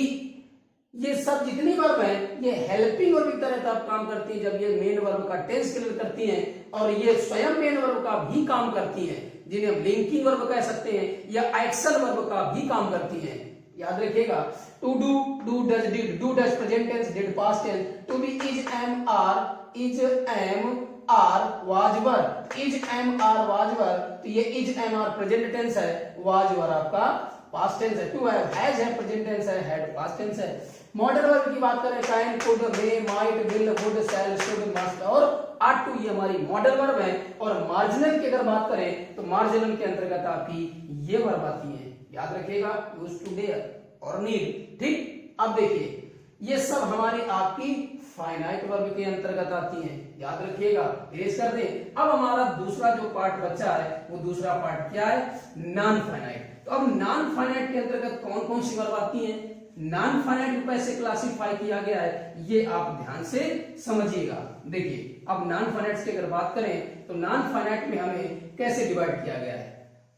ये सब जितनी वर्ब है ये हेल्पिंग वर्ब की तरह काम करती है जब ये मेन वर्ब का टेंस क्लियर करती हैं, और ये स्वयं मेन वर्ब का भी काम करती हैं, जिन्हें हम लिंकिंग वर्ब कह सकते हैं या एक्शन वर्ब का भी काम करती हैं। याद रखिएगा to do, do does did, do does present tense, did past tense, to be is am are, is am are was were, is am are was were, तो ये is am are present tense है, was were आपका past tense है। To has है present tense है, had past tense है। Modal verb की बात करें, can, could, may, might, will, would, shall, should, must और आर टू, ये हमारी मॉडल वर्ब है। और मार्जिनल की अगर बात करें तो मार्जिनल के अंतर्गत आपकी ये वर्ब आती है, याद रखिएगा यूज टू, डेयर और नीड। ठीक, अब देखिए ये सब हमारी आपकी फाइनाइट वर्ब के अंतर्गत आती हैं, याद रखिएगा, इरेज कर दें। अब हमारा दूसरा जो पार्ट बचा है वो दूसरा पार्ट क्या है, नॉन फाइनाइट। तो अब नॉन फाइनाइट के अंतर्गत कौन कौन सी वर्ब आती हैं, नॉन फाइनाइट को कैसे क्लासिफाई किया गया है ये आप ध्यान से समझिएगा। देखिए अब नॉन फाइनाइट की अगर बात करें तो नॉन फाइनाइट में हमें कैसे डिवाइड किया गया है,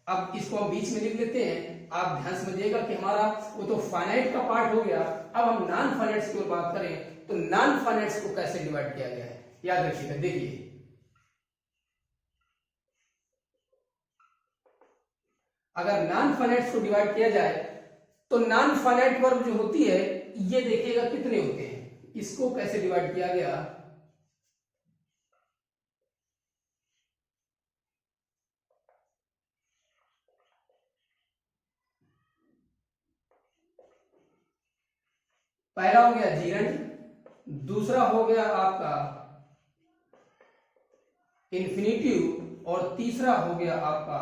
अब इसको हम बीच में लिख लेते हैं। आप ध्यान समझिएगा कि हमारा वो तो फाइनाइट का पार्ट हो गया, अब हम नॉन फाइनाइट्स की बात करें तो नॉन फाइनाइट्स को कैसे डिवाइड किया गया है, याद रखिएगा। देखिए अगर नॉन फाइनाइट्स को डिवाइड किया जाए तो नॉन फाइनाइट वर्ब जो होती है ये देखिएगा कितने होते हैं, इसको कैसे डिवाइड किया गया, पहला हो गया जीरंड, दूसरा हो गया आपका इन्फिनिटिव और तीसरा हो गया आपका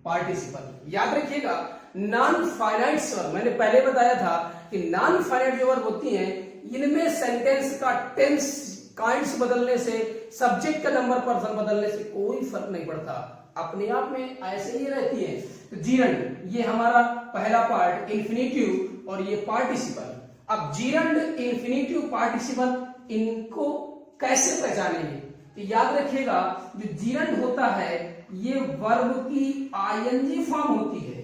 पार्टिसिपल। याद रखिएगा नॉन फाइनाइट वर्ब, मैंने पहले बताया था कि नॉन फाइनाइट जो वर्ब होती हैं इनमें सेंटेंस का टेंस काइंड्स बदलने से, सब्जेक्ट का नंबर पर्सन बदलने से कोई फर्क नहीं पड़ता, अपने आप में ऐसे ही रहती है। तो जीरंड ये हमारा पहला पार्ट, इन्फिनिटिव और ये पार्टिसिपल। अब जीरंड, इन्फिनिटिव, पार्टिसिपल इनको कैसे पहचानेंगे, तो याद रखिएगा जो जीरंड होता है ये वर्ब की आईएनजी फॉर्म होती है।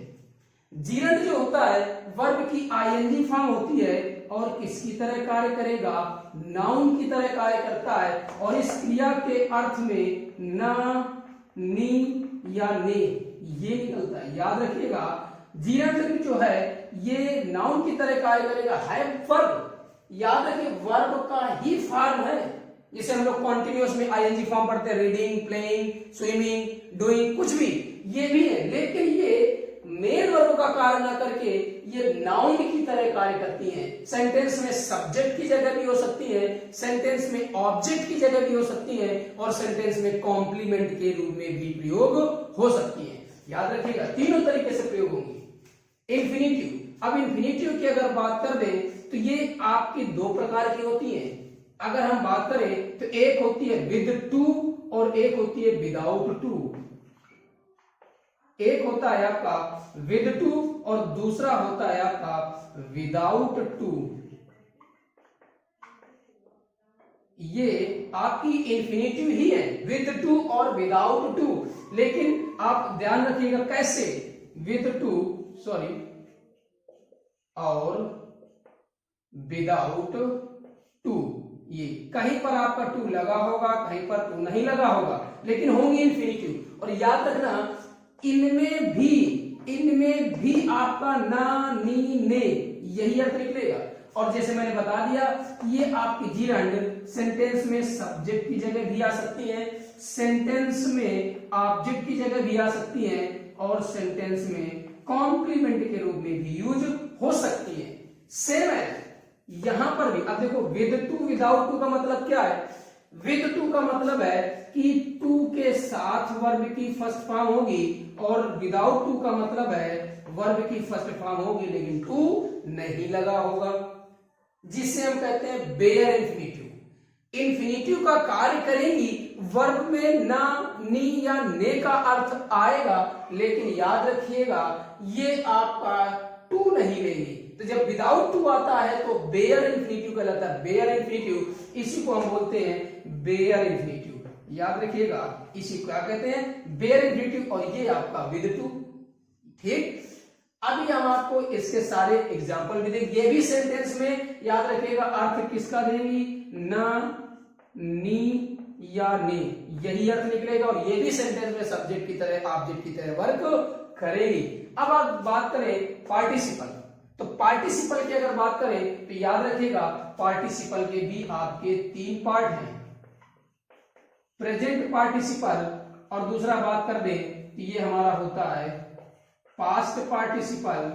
जीरंड जो होता है वर्ब की आईएनजी फॉर्म होती है और किसकी तरह कार्य करेगा, नाउन की तरह कार्य करता है, और इस क्रिया के अर्थ में ना, नी या ने ये निकलता है। याद रखिएगा जीरंड जो है ये नाउन की तरह कार्य करेगा, है वर्ब, याद रखिए वर्ब का ही फॉर्म है, जिसे हम लोग कॉन्टिन्यूअस में आईएनजी फॉर्म पढ़ते हैं, रीडिंग, प्लेइंग, स्विमिंग, डूइंग, कुछ भी ये भी है, लेकिन ये मेन वर्ब का कार्य ना करके ये नाउन की तरह कार्य करती हैं। सेंटेंस में सब्जेक्ट की जगह भी हो सकती है, सेंटेंस में ऑब्जेक्ट की जगह भी हो सकती है, और सेंटेंस में कॉम्प्लीमेंट के रूप में भी प्रयोग हो सकती है। याद रखिएगा तीनों तरीके से प्रयोग होंगी। इन्फिनिटिव, अब इन्फिनिटिव की अगर बात कर दें तो ये आपकी दो प्रकार की होती है। अगर हम बात करें तो एक होती है विद टू और एक होती है विदाउट टू। एक होता है आपका विद टू और दूसरा होता है आपका विदाउट टू। ये आपकी इन्फिनिटिव ही है, विद टू और विदाउट टू, लेकिन आप ध्यान रखिएगा कैसे, विद टू सॉरी और विदाउट टू, ये कहीं पर आपका टू लगा होगा, कहीं पर टू नहीं लगा होगा, लेकिन होंगे इन्फिनिटिव। और याद रखना इनमें भी आपका ना, नी, ने यही अर्थ निकलेगा। और जैसे मैंने बता दिया ये आपकी जीरंड सेंटेंस में सब्जेक्ट की जगह भी आ सकती है, सेंटेंस में ऑब्जेक्ट की जगह भी आ सकती है, और सेंटेंस में कॉम्प्लीमेंट के रूप में भी यूज हो सकती है। सेम है यहां पर भी। अब देखो विद टू विदाउट टू का मतलब क्या है? विद टू का मतलब है कि टू के साथ वर्ब की फर्स्ट फॉर्म होगी, और विदाउट टू का मतलब है वर्ब की फर्स्ट फॉर्म होगी लेकिन टू नहीं लगा होगा, जिसे हम कहते हैं बेयर इन्फिनिटिव। इन्फिनिटिव का कार्य करेगी, वर्ब में ना, नी या ने का अर्थ आएगा, लेकिन याद रखिएगा ये आपका टू नहीं लेगी। तो जब विदाउट टू आता है तो बेयर इन्फिनिटिव कहलाता है। बेयर इन्फिनिटिव, इसी को हम बोलते हैं बेयर इन्फिनिटिव। याद रखिएगा इसी को क्या कहते हैं? Bare infinitive. और ये आपका विद टू। ठीक, अभी हम आपको इसके सारे एग्जाम्पल भी देंगे। ये भी सेंटेंस में याद रखिएगा अर्थ किसका देंगी? ना, नी या ने, यही अर्थ निकलेगा। और ये भी सेंटेंस में सब्जेक्ट की तरह ऑब्जेक्ट की तरह वर्क करेगी। अब आप बात करें पार्टिसिपल, तो पार्टिसिपल की अगर बात करें तो याद रखिएगा पार्टिसिपल के भी आपके तीन पार्ट हैं। प्रेजेंट पार्टिसिपल, और दूसरा बात कर दें तो ये हमारा होता है पास्ट पार्टिसिपल,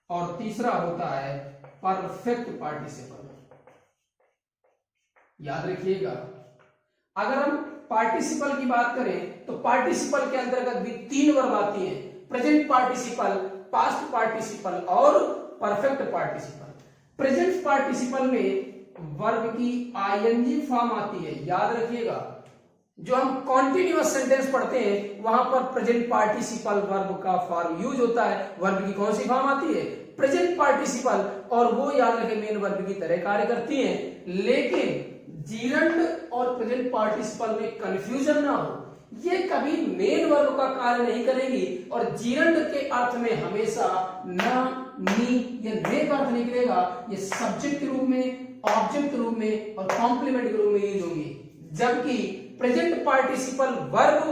और तीसरा होता है परफेक्ट पार्टिसिपल। याद रखिएगा अगर हम पार्टिसिपल की बात करें तो पार्टिसिपल के अंतर्गत भी तीन वर्ब आती हैं: प्रेजेंट पार्टिसिपल, पास्ट पार्टिसिपल और परफेक्ट पार्टिसिपल। प्रेजेंट पार्टिसिपल में वर्ब की आईएनजी फॉर्म आती है। याद रखिएगा जो हम कॉन्टिन्यूअस सेंटेंस पढ़ते हैं वहां पर प्रेजेंट पार्टिसिपल वर्ब का फॉर्म यूज होता है। वर्ब की कौन सी फॉर्म आती है? प्रेजेंट पार्टिसिपल, और वो याद रखें मेन वर्ब की तरह कार्य करती है। लेकिन जीरंड और प्रेजेंट पार्टिसिपल में कंफ्यूजन ना हो, ये कभी मेन वर्ब का कार्य नहीं करेगी, और जीरंड के अर्थ में हमेशा ना, नी या ने का अर्थ निकलेगा। ये सब्जेक्ट के रूप में, ऑब्जेक्ट के रूप में और कॉम्प्लीमेंट के रूप में यूज होंगी। जबकि प्रेजेंट पार्टिसिपल वर्ब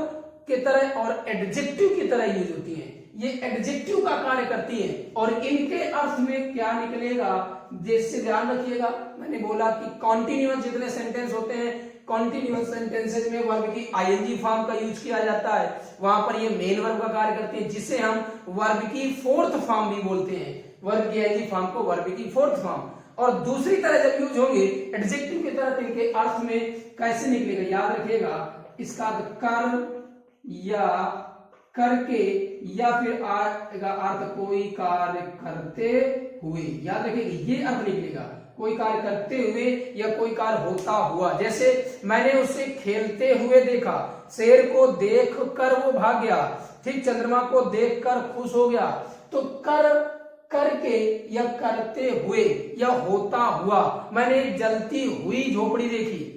की तरह और एडजेक्टिव की तरह यूज होती हैं। ये एडजेक्टिव का कार्य करती हैं, और इनके अर्थ में क्या निकलेगा जिससे ध्यान रखिएगा। मैंने बोला कि कॉन्टिन्यूअस जितने सेंटेंस होते हैं, कॉन्टिन्यूअस सेंटेंसेज में वर्ब की आईएनजी फॉर्म का यूज किया जाता है, वहां पर ये मेन वर्ब का कार्य करती है, जिसे हम वर्ब की फोर्थ फॉर्म भी बोलते हैं। वर्ब की आईएनजी फॉर्म को वर्ब की फोर्थ फॉर्म। और दूसरी तरह जब यूज होंगे एडजेक्टिव की तरह, इनके अर्थ में कैसे निकलेगा? याद रखिएगा इसका कर या करके, या फिर आएगा अर्थ कोई कार्य करते हुए। याद रखिएगा ये अर्थ निकलेगा, कोई कार्य करते हुए या कोई कार्य होता हुआ। जैसे मैंने उसे खेलते हुए देखा, शेर को देख कर वो भाग गया, ठीक, चंद्रमा को देख कर खुश हो गया। तो कर, करके या करते हुए या होता हुआ। मैंने जलती हुई झोपड़ी देखी,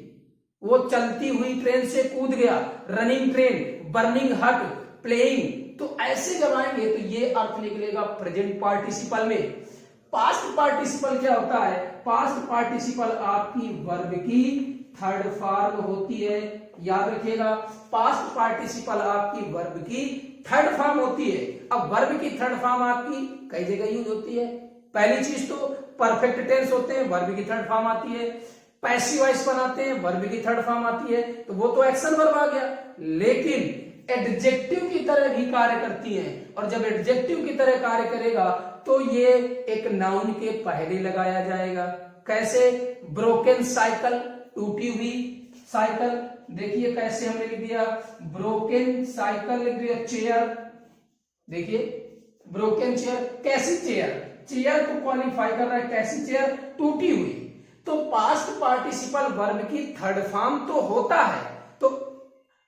वो चलती हुई ट्रेन से कूद गया, रनिंग ट्रेन, बर्निंग हट, प्लेइंग। तो ऐसे जब आएंगे तो ये अर्थ निकलेगा प्रेजेंट पार्टिसिपल में। पास्ट पार्टिसिपल क्या होता है? पास्ट पार्टिसिपल आपकी वर्ब की थर्ड फॉर्म होती है। याद रखिएगा पास्ट पार्टिसिपल आपकी वर्ब की थर्ड फॉर्म होती है। अब वर्ब की थर्ड फॉर्म आपकी कई जगह यूज होती है। पहली चीज तो परफेक्ट टेंस होते हैं, वर्ब की थर्ड फॉर्म आती है। पैसिव वॉइस बनाते हैं, वर्ब की थर्ड फॉर्म आती है, तो वो तो एक्शन वर्ब आ गया। लेकिन एडजेक्टिव की तरह भी कार्य करती हैं, और जब एडजेक्टिव की तरह कार्य करेगा तो ये एक नाउन के पहले लगाया जाएगा। कैसे? ब्रोकन साइकिल, टूटी हुई साइकिल। देखिए कैसे हमने लिख दिया, ब्रोकन साइकिल लिख दिया। चेयर, देखिए ब्रोकन चेयर, कैसी चेयर? चेयर को क्वालिफाई कर रहा है, कैसी चेयर? टूटी हुई। तो पास्ट पार्टिसिपल वर्ब की थर्ड फॉर्म तो होता है, तो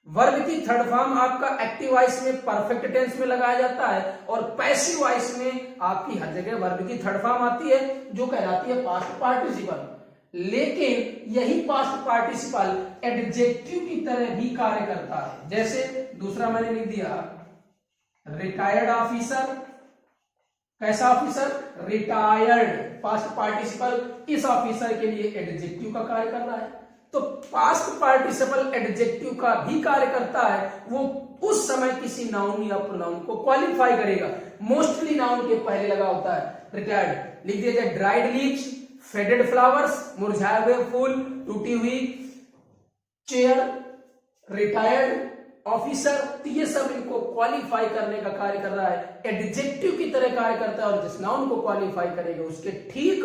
वर्ब की थर्ड फॉर्म आपका एक्टिव वॉइस में परफेक्ट टेंस में लगाया जाता है, और पैसिव वॉइस में आपकी हर जगह वर्ब की थर्ड फॉर्म आती है जो कहलाती है पास्ट पार्टिसिपल। लेकिन यही पास्ट पार्टिसिपल एडजेक्टिव की तरह भी कार्य करता है। जैसे दूसरा मैंने लिख दिया रिटायर्ड ऑफिसर। कैसा ऑफिसर? रिटायर्ड। पास्ट पार्टिसिपल इस ऑफिसर के लिए एडजेक्टिव का कार्य कर रहा है, तो पास्ट पार्टिसिपल एडजेक्टिव का भी कार्य करता है, वो उस समय किसी नाउन या प्रोनाउन को क्वालिफाई करेगा। मोस्टली नाउन के पहले लगा होता है रिटायर्ड, लिख दिया जाए ड्राइड लीव्स, फेडेड फ्लावर्स, मुरझाए हुए फूल, टूटी हुई चेयर, रिटायर्ड ऑफिसर, तो ये सब इनको क्वालिफाई करने का कार्य कर रहा है, एडजेक्टिव की तरह कार्य करता है, और जिस नाउन को क्वालिफाई करेगा उसके ठीक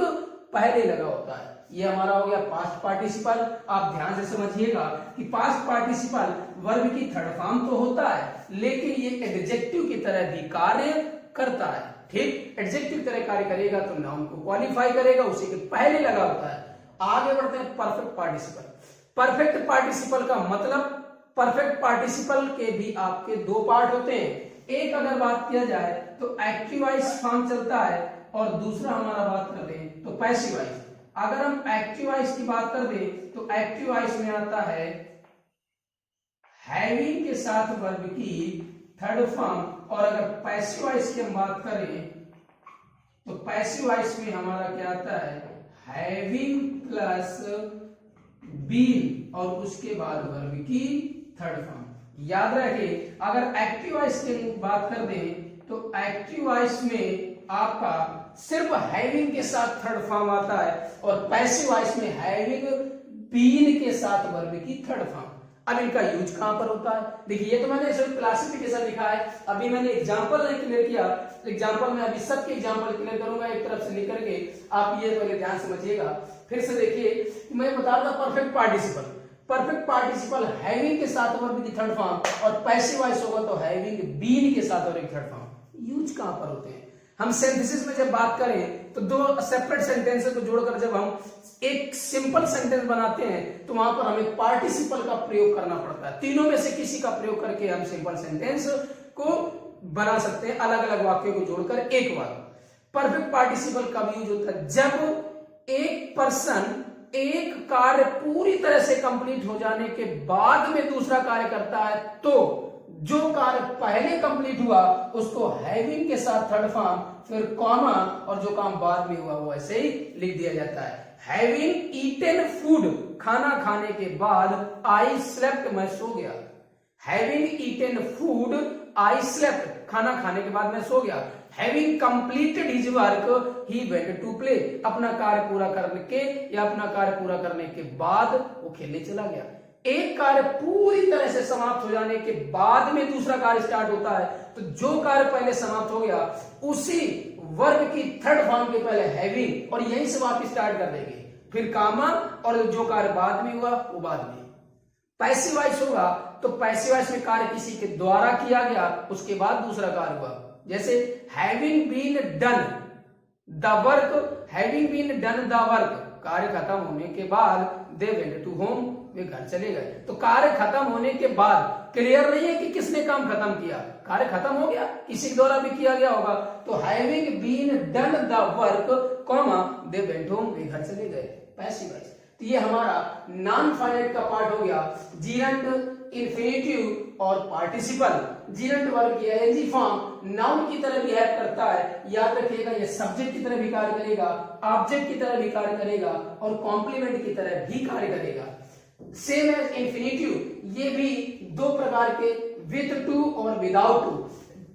पहले लगा होता है। ये हमारा हो गया पास्ट पार्टिसिपल। आप ध्यान से समझिएगा कि पास्ट पार्टिसिपल वर्ब की थर्ड फॉर्म तो होता है, लेकिन ये एडजेक्टिव की तरह भी कार्य करता है। ठीक, एडजेक्टिव की तरह कार्य करेगा तो नाउन को क्वालिफाई करेगा, उसी के पहले लगा होता है। आगे बढ़ते हैं परफेक्ट पार्टिसिपल। परफेक्ट पार्टिसिपल का मतलब, परफेक्ट पार्टिसिपल के भी आपके दो पार्ट होते हैं। एक अगर बात किया जाए तो एक्टिव वॉइस फॉर्म चलता है, और दूसरा हमारा बात कर दें तो पैसिव वॉइस। अगर हम एक्टिव वॉइस की बात कर दें तो एक्टिव वॉइस में आता है हैविंग के साथ वर्ब की थर्ड फॉर्म, और अगर पैसिव वॉइस की हम बात करें तो पैसिव वॉइस में हमारा क्या आता है, हैविंग प्लस बीन और उसके बाद वर्ब की थर्ड फॉर्म। याद रखिए, अगर एक्टिव वॉइस की बात कर दें तो एक्टिव वॉइस में आपका सिर्फ हैविंग के साथ थर्ड फॉर्म आता है, और पैसिव वॉइस में हैविंग बीन के साथ वर्ब की थर्ड फॉर्म। अब इनका यूज कहां पर होता है, देखिए ये तो मैंने सिर्फ क्लासिफिकेशन लिखा है, अभी मैंने एग्जांपल नहीं क्लियर किया। एग्जांपल में अभी सबके एग्जांपल क्लियर करूंगा एक तरफ से लेकर के, आप ये पहले ध्यान समझिएगा। फिर से देखिए, मैं बता रहा था perfect participle. Perfect participle having के साथ वर्ब की थर्ड फॉर्म, और पैसिव वॉइस होगा तो हैविंग बीन के साथ वर्ब की थर्ड फॉर्म। यूज कहां पर होते हैं, हम सिंथेसिस में जब बात करें तो दो सेपरेट सेंटेंस को जोड़कर जब हम एक सिंपल सेंटेंस बनाते हैं तो वहां पर हमें पार्टिसिपल का प्रयोग करना पड़ता है। तीनों में से किसी का प्रयोग करके हम सिंपल सेंटेंस को बना सकते हैं, अलग अलग वाक्यों को जोड़कर एक वाक्य। परफेक्ट पार्टिसिपल कब यूज होता है, जब एक पर्सन एक कार्य पूरी तरह से कंप्लीट हो जाने के बाद में दूसरा कार्य करता है, तो जो कार्य पहले कंप्लीट हुआ उसको हैविंग के साथ थर्ड फॉर्म, फिर कॉमा, और जो काम बाद में हुआ वो ऐसे ही लिख दिया जाता है। हैविंग ईटेन फूड, खाना खाने के बाद, आई स्लेप्ट, मैं सो गया। Having eaten food, I slept, खाना खाने के बाद मैं सो गया। Having completed his work, he went to play, अपना कार्य पूरा करके या अपना कार्य पूरा करने के बाद वो खेलने चला गया। एक कार्य पूरी तरह से समाप्त हो जाने के बाद में दूसरा कार्य स्टार्ट होता है, तो जो कार्य पहले समाप्त हो गया उसी वर्ब की थर्ड फॉर्म के पहले हैविंग, और यहीं से वापस स्टार्ट कर देंगे, फिर कामा, और जो कार्य बाद में हुआ वो बाद में। पैसिव वॉइस होगा तो पैसिव वॉइस में कार्य किसी के द्वारा किया गया, उसके बाद दूसरा कार्य हुआ। जैसे having been done the work, having been done the work, कार्य खत्म होने के बाद दे वेंट टू होम, वे घर चले गए। तो कार्य खत्म होने के बाद क्लियर नहीं है कि किसने काम खत्म किया, कार्य खत्म हो गया, किसी के द्वारा भी किया गया होगा, तो having been done the work, comma, they went home, वे घर चले गए। Passive voice. तो ये हमारा नॉन फाइनाइट का पार्ट हो गया, जीरंट, इन्फिनिटिव और पार्टिसिपल। जीरंट वर्ब की आईएनजी फॉर्म नाउन की तरह बिहेव करता है, याद रखिएगा, ये सब्जेक्ट की तरह भी कार्य करेगा, ऑब्जेक्ट की तरह भी कार्य करेगा, और कॉम्प्लीमेंट की तरह भी कार्य करेगा। सेम एज इन्फिनिटिव, ये भी दो प्रकार के, विद टू और विदाउट टू।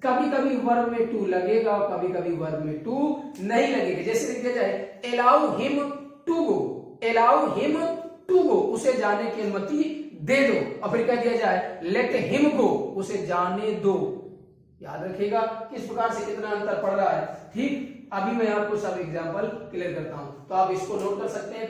कभी कभी वर्ब में टू लगेगा और कभी कभी वर्ब में टू नहीं लगेगा। जैसे लिख दिया जाए allow him to go, allow him to go, उसे जाने की अनुमति दे दो, और फिर कह दिया जाए लेट हिम गो, उसे जाने दो। याद रखिएगा किस प्रकार से कितना अंतर पड़ रहा है। ठीक, अभी मैं आपको सब एग्जांपल क्लियर करता हूं, तो आप इसको नोट कर सकते हैं,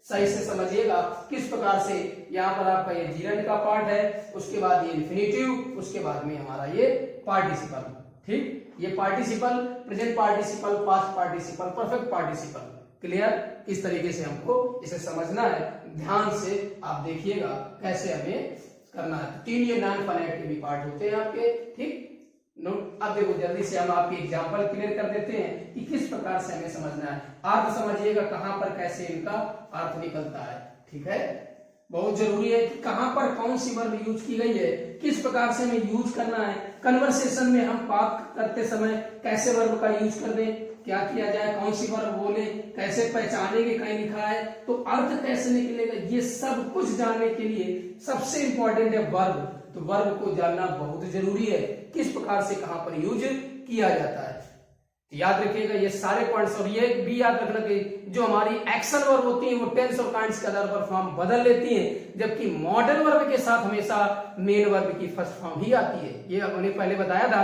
सही से समझिएगा किस प्रकार से यहाँ पर आपका ये जीरंट का पार्ट है, उसके बाद ये इन्फिनिटिव, उसके बाद में हमारा ये पार्टिसिपल। ठीक, ये participle, present participle, past participle, perfect participle. Clear, इस तरीके से हमको इसे समझना है। ध्यान से आप देखिएगा कैसे हमें करना है। तीन ये नॉन फाइनाइट के भी पार्ट होते हैं आपके। ठीक, नोट। अब देखो जल्दी से हम आपके एग्जांपल क्लियर कर देते हैं कि किस प्रकार से हमें समझना है। अर्थ समझिएगा कहां पर कैसे इनका अर्थ निकलता है। ठीक है, बहुत जरूरी है कि कहां पर कौन सी वर्ब यूज की गई है, किस प्रकार से हमें यूज करना है। कन्वर्सेशन में हम बात करते समय कैसे वर्ब का यूज कर दें, क्या किया जाए, कौन सी वर्ब बोले, कैसे पहचानेंगे कहीं लिखा है, तो अर्थ कैसे निकलेगा, ये सब कुछ जानने के लिए सबसे इंपॉर्टेंट है वर्ब। तो वर्ब को जानना बहुत जरूरी है, किस प्रकार से कहां पर यूज किया जाता है। तो याद रखिएगा ये सारे पॉइंट्स, और ये भी याद रखना कि जो हमारी एक्शन वर्ब होती है वो टेंस और काइंड्स के आधार पर फॉर्म बदल लेती हैं, जबकि मॉडल वर्ब के साथ हमेशा मेन वर्ब की फर्स्ट फॉर्म ही आती है। ये हमने पहले बताया था,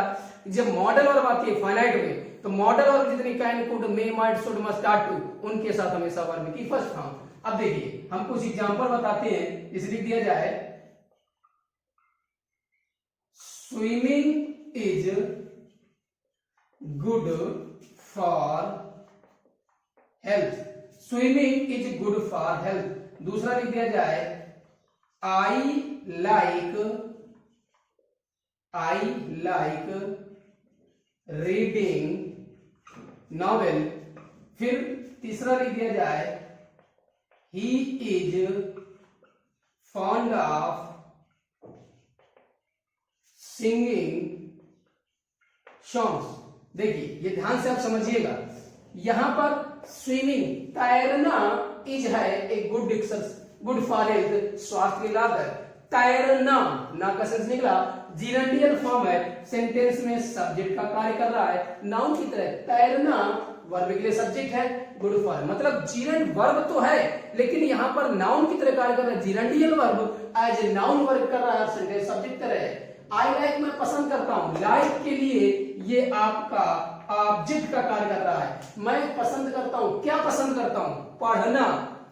जब मॉडल वर्ब आती है फाइनाइट में, तो मॉडल वर्ब जितनी can, could, may, might, should, must, are to, उनके साथ हमेशा वर्ब की फर्स्ट फॉर्म। अब देखिए हम कुछ एग्जांपल बताते हैं, इसे लिख दिया जाए, swimming is good for health, swimming is good for health. दूसरा लिख दिया जाए, आई लाइक रीडिंग नॉवेल। फिर तीसरा लिख दिया जाए, he is fond of singing songs. देखिए ये ध्यान से आप समझिएगा, यहां पर स्विमिंग तैरना इज है एक good diction, good for health, स्वास्थ्य के लाभ है। तैरना ना का सेंस निकला, जिरेंडियल फॉर्म है, सेंटेंस में सब्जेक्ट का कार्य कर रहा है, नाउन की तरह। तैरना वर्ब के लिए सब्जेक्ट है, गुड फॉर, मतलब जीरेंड वर्ब तो है लेकिन यहां पर नाउन की तरह कार्य कर रहा है। Gerundial verb as a noun work कर रहा है, सेंटेंस सब्जेक्ट तरह है। आई लाइक मैं पसंद करता हूं, लाइक के लिए ये आपका ऑब्जेक्ट का कार्य कर रहा है। मैं पसंद करता हूं, क्या पसंद करता हूं, पढ़ना,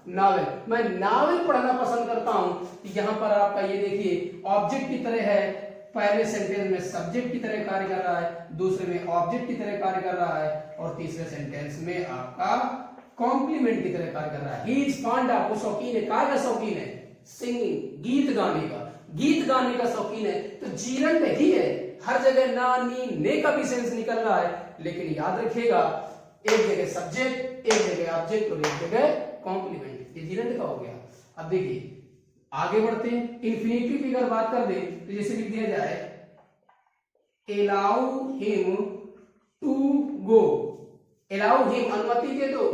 नावल, मैं नावल पढ़ना पसंद करता हूं। यहां पर आपका ये देखिए ऑब्जेक्ट की तरह है, पहले सेंटेंस में सब्जेक्ट की तरह कार्य कर रहा है, दूसरे में ऑब्जेक्ट की तरह कार्य कर रहा है, और तीसरे सेंटेंस में आपका कॉम्प्लीमेंट की तरह कार्य कर रहा है। ही इज फॉन्ड ऑफ, वो शौकीन है, काय का शौकीन है, सिंगिंग, गीत गाने का, गीत गाने का शौकीन है। तो जीरंड ही है, हर जगह ना, नी, ने का भी सेंस निकल रहा है, लेकिन याद रखिएगा एक जगह सब्जेक्ट, एक जगह ऑब्जेक्ट और एक जगह कॉम्प्लीमेंट, ये जीरंड का हो गया। अब देखिए आगे बढ़ते हैं, इन्फिनिटिव की अगर बात कर दे तो जैसे लिख दिया जाए, allow him to go, allow him अनुमति दे दो,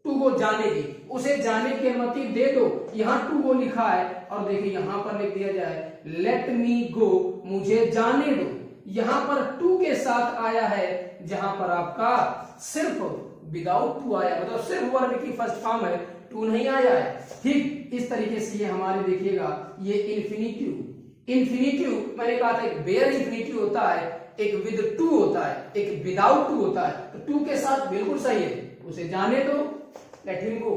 टू गो जाने की, उसे जाने की अनुमति दे दो। यहां टू गो लिखा है, और देखिए यहां पर लिख दिया जाए, लेट मी गो, मुझे जाने दो। यहां पर टू के साथ आया है, जहां पर आपका सिर्फ विदाउट टू आया, मतलब सिर्फ वर्ब की फर्स्ट फॉर्म है, टू नहीं आया है। ठीक इस तरीके से ये हमारे देखिएगा, ये इन्फिनिटिव, इन्फिनिटिव मैंने कहा था एक बेयर इन्फिनिटिव होता है, एक विद टू होता है, एक विदाउट टू होता है। तो टू के साथ बिल्कुल सही है, उसे जाने दो, let him go,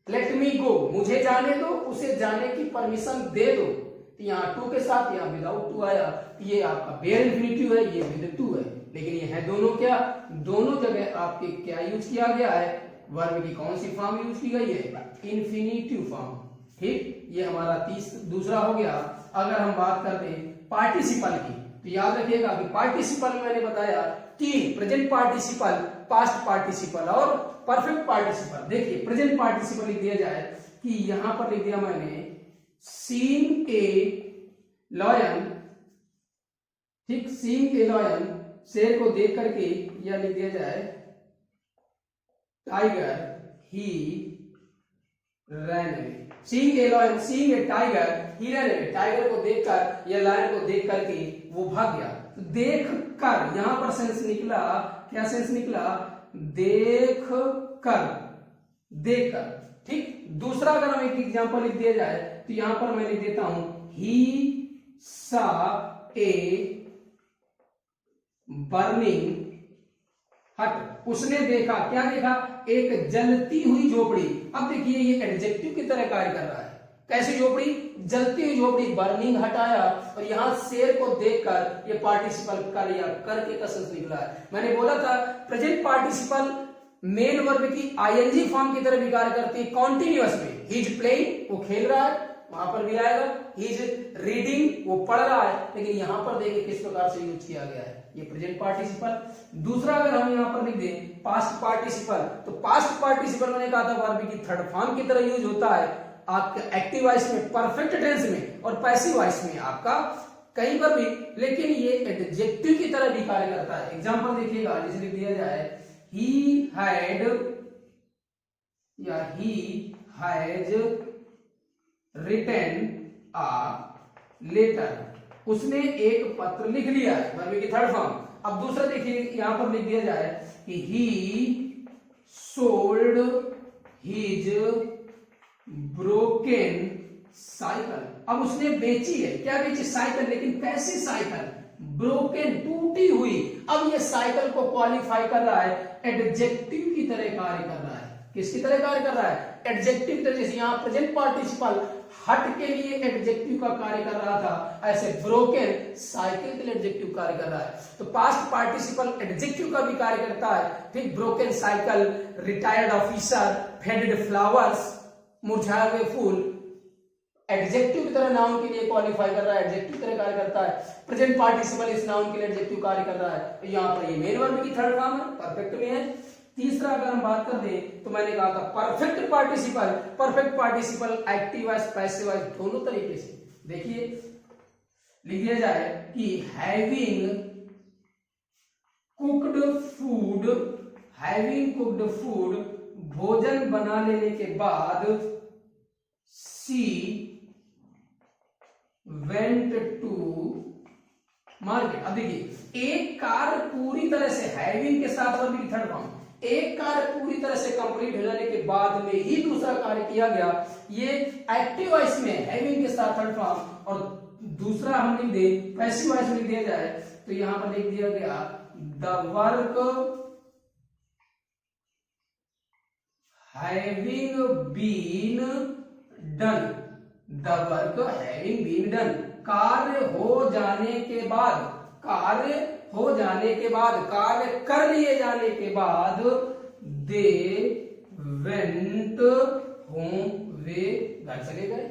let me go, मुझे जाने दो, उसे जाने की परमिशन दे दो। तो यहाँ टू के साथ, यहाँ विदाउट टू आया, ये आपका बेयर इन्फिनिटिव है, ये विद टू है, लेकिन ये है दोनों क्या, दोनों जगह आपके क्या यूज किया गया है, वर्ब की कौन सी फॉर्म यूज की गई है, इन्फिनिटिव फॉर्म। ठीक, ये हमारा दूसरा हो गया। अगर हम बात कर दें पार्टिसिपल की, तो याद रखिएगा कि पार्टिसिपल में मैंने बताया तीन, प्रेजेंट पार्टिसिपल, पास्ट पार्टिसिपल और परफेक्ट पार्टिसिपल। देखिए प्रेजेंट पार्टिसिपल लिख दिया जाए कि यहां पर लिख दिया मैंने, सीन ए लॉयन, ठीक, सीन ए लॉयन, शेर को देख करके, या लिख दिया जाए tiger he ran away, seeing a lion, seeing a tiger he ran away, tiger को देखकर या लायन को देख करके वो भाग गया। तो देख कर, यहां पर सेंस निकला, क्या सेंस निकला, देख कर, देख कर। ठीक, दूसरा अगर हम एक एग्जांपल लिख दिया जाए तो यहां पर मैं लिख देता हूं, ही सा ए बर्निंग हट, उसने देखा, क्या देखा, एक जलती हुई झोपड़ी। अब देखिए ये एडजेक्टिव की तरह कार्य कर रहा है, कैसी झोपड़ी, जलती हुई झोपड़ी, बर्निंग हटाया, और यहां शेर को देखकर ये पार्टिसिपल कर या करके का सेंस निकला है। मैंने बोला था प्रेजेंट पार्टिसिपल मेन वर्ब की आईएनजी फॉर्म की तरह भी कार्य करती है कॉन्टिन्यूअस में। ही इज प्लेइंग, वो खेल रहा है, वहां पर भी आएगा, ही इज रीडिंग, वो पढ़ रहा है, लेकिन यहां पर देखिए किस प्रकार से यूज किया गया है, ये प्रेजेंट पार्टिसिपल। दूसरा अगर हम यहां पर लिख दें पास्ट पार्टिसिपल, तो पास्ट पार्टिसिपल मैंने कहा था वर्ब की थर्ड फॉर्म की तरह यूज होता है आपके एक्टिव वॉइस में, परफेक्ट टेंस में और पैसिव वॉइस में आपका कहीं पर भी, लेकिन ये एडजेक्टिव की तरह भी कार्य करता है। एग्जांपल देखिएगा, जैसे लिख दिया जाए, he had या he has written a letter, उसने एक पत्र लिख लिया है, वर्ब की थर्ड फॉर्म। अब दूसरा देखिए यहां पर लिख दिया जाए कि he sold his broken cycle. अब उसने बेची है, क्या बेची? साइकिल, लेकिन कैसी साइकिल? ब्रोकन, टूटी हुई। अब ये साइकिल को क्वालिफाई कर रहा है, एडजेक्टिव की तरह कार्य कर रहा है। किसकी तरह कार्य कर रहा है? एडजेक्टिव की तरह। जैसे यहाँ प्रेजेंट पार्टिसिपल हट के लिए एडजेक्टिव का कार्य कर रहा था, ऐसे ब्रोकन साइकिल के लिए एडजेक्टिव कार्य कर रहा है। तो पास्ट पार्टिसिपल एडजेक्टिव का भी कार्य करता है, ठीक। Broken cycle, retired officer, faded flowers, मुरझाए हुए फूल, एडजेक्टिव की तरह नाउन के लिए क्वालिफाई कर रहा है, एडजेक्टिव की तरह कार्य करता है। प्रेजेंट पार्टिसिपल इस नाउन के लिए एडजेक्टिव कार्य कर रहा है, तो यहाँ पर ये मेन वर्ब की थर्ड फॉर्म है, परफेक्ट में है। तीसरा अगर हम बात कर दें तो मैंने कहा था perfect participle. Perfect participle active voice, passive voice दोनों तरीके से। देखिए लिख दिया जाए कि हैविंग कुक्ड फूड, भोजन बना लेने के बाद, सी वेंट टू मार्केट। अब देखिए एक कार्य पूरी तरह से, हैविंग के साथ वर्ब की थर्ड फॉर्म, एक कार्य पूरी तरह से कंप्लीट हो जाने के बाद में ही दूसरा कार्य किया गया, ये एक्टिव वॉइस में हैविंग के साथ थर्ड फॉर्म। और दूसरा हम लिख दे पैसिव वॉइस में लिख दिया जाए तो यहां पर लिख दिया गया the work having been done. The work having been done, कार्य हो जाने के बाद, कार्य हो जाने के बाद, कार्य कर लिए जाने के बाद, दे वेंट होम, वे घर चले गए।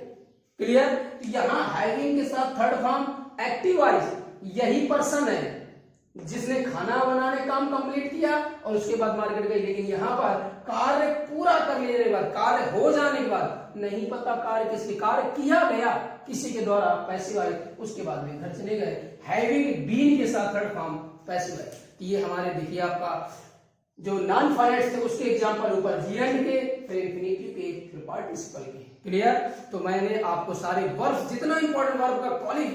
क्लियर? यहां हैविंग के साथ थर्ड फॉर्म एक्टिव वॉइस, यही पर्सन है जिसने खाना बनाने काम कंप्लीट किया और उसके बाद मार्केट गई। लेकिन यहां पर कार्य पूरा कर लेने के बाद, कार्य हो जाने के बाद, नहीं पता कार्य किसके, कार्य किया गया किसी के द्वारा, पैसिव वॉइस, उसके बाद में घर चले गए। हैविंग बीन के साथ थर्ड फॉर्म पैसिव वॉइस। ये हमारे देखिए आपका जो नॉन फाइनाइट्स थे उसके एग्जांपल ऊपर जीएंड के, फिर इंफिनिटिव के, फिर पार्टिसिपल के। क्लियर? तो मैंने आपको सारे वर्ब, जितना इंपॉर्टेंट वर्ब का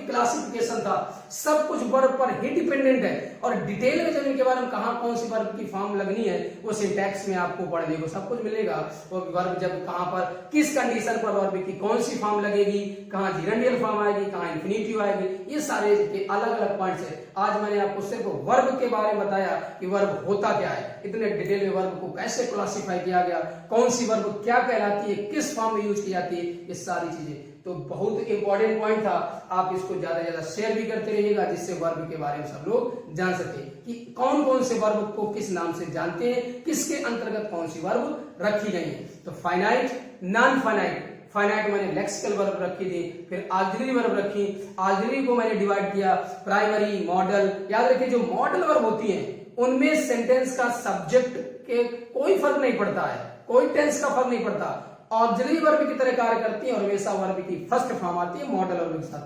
क्लासिफिकेशन था, सब कुछ वर्ब पर ही डिपेंडेंट है। और डिटेल में जब इनके बारे में कहां कौन सी वर्ब की फॉर्म लगनी है वो सिंटैक्स में आपको पढ़ने को सब कुछ मिलेगा। वो वर्ब जब कहां पर किस कंडीशन पर वर्ब की कौन सी फॉर्म लगेगी, कहां जीरेंडियल फॉर्म आएगी, कहां इंफिनिटिव आएगी, ये सारे के अलग अलग पॉइंट्स है। आज मैंने आपको सिर्फ वर्ब के बारे में बताया कि वर्ब होता क्या है, इतने डिटेल में वर्ब को कैसे क्लासिफाई किया गया, कौन सी वर्ब क्या कहलाती है, किस फॉर्म में यूज की जाती है, ये सारी चीजें। तो बहुत इंपॉर्टेंट पॉइंट था, आप इसको ज्यादा से ज्यादा शेयर भी करते रहिएगा जिससे वर्ब के बारे में सब लोग जान सके कि कौन कौन से वर्ब को किस नाम से जानते हैं, किसके अंतर्गत कौन सी वर्ब रखी गई है। तो फाइनाइट, नॉन फाइनाइट, फाइनाइट मैंने लेक्सिकल वर्ब रखी थी, फिर ऑक्सिलरी वर्ब रखी, ऑक्सिलरी को मैंने डिवाइड किया प्राइमरी, मॉडल। याद रखिए जो मॉडल वर्ब होती हैं उनमें सेंटेंस का सब्जेक्ट के कोई फर्क नहीं पड़ता है, कोई टेंस का फर्क नहीं पड़ता, ऑक्सिलरी वर्ब की तरह कार्य करती है और हमेशा वर्ब की फर्स्ट फॉर्म आती है मॉडल वर्ब के साथ।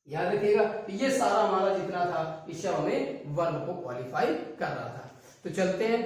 याद रखिएगा ये सारा हमारा जितना था इस सब हमें वर्ब को क्वालिफाई कर रहा था। तो चलते हैं,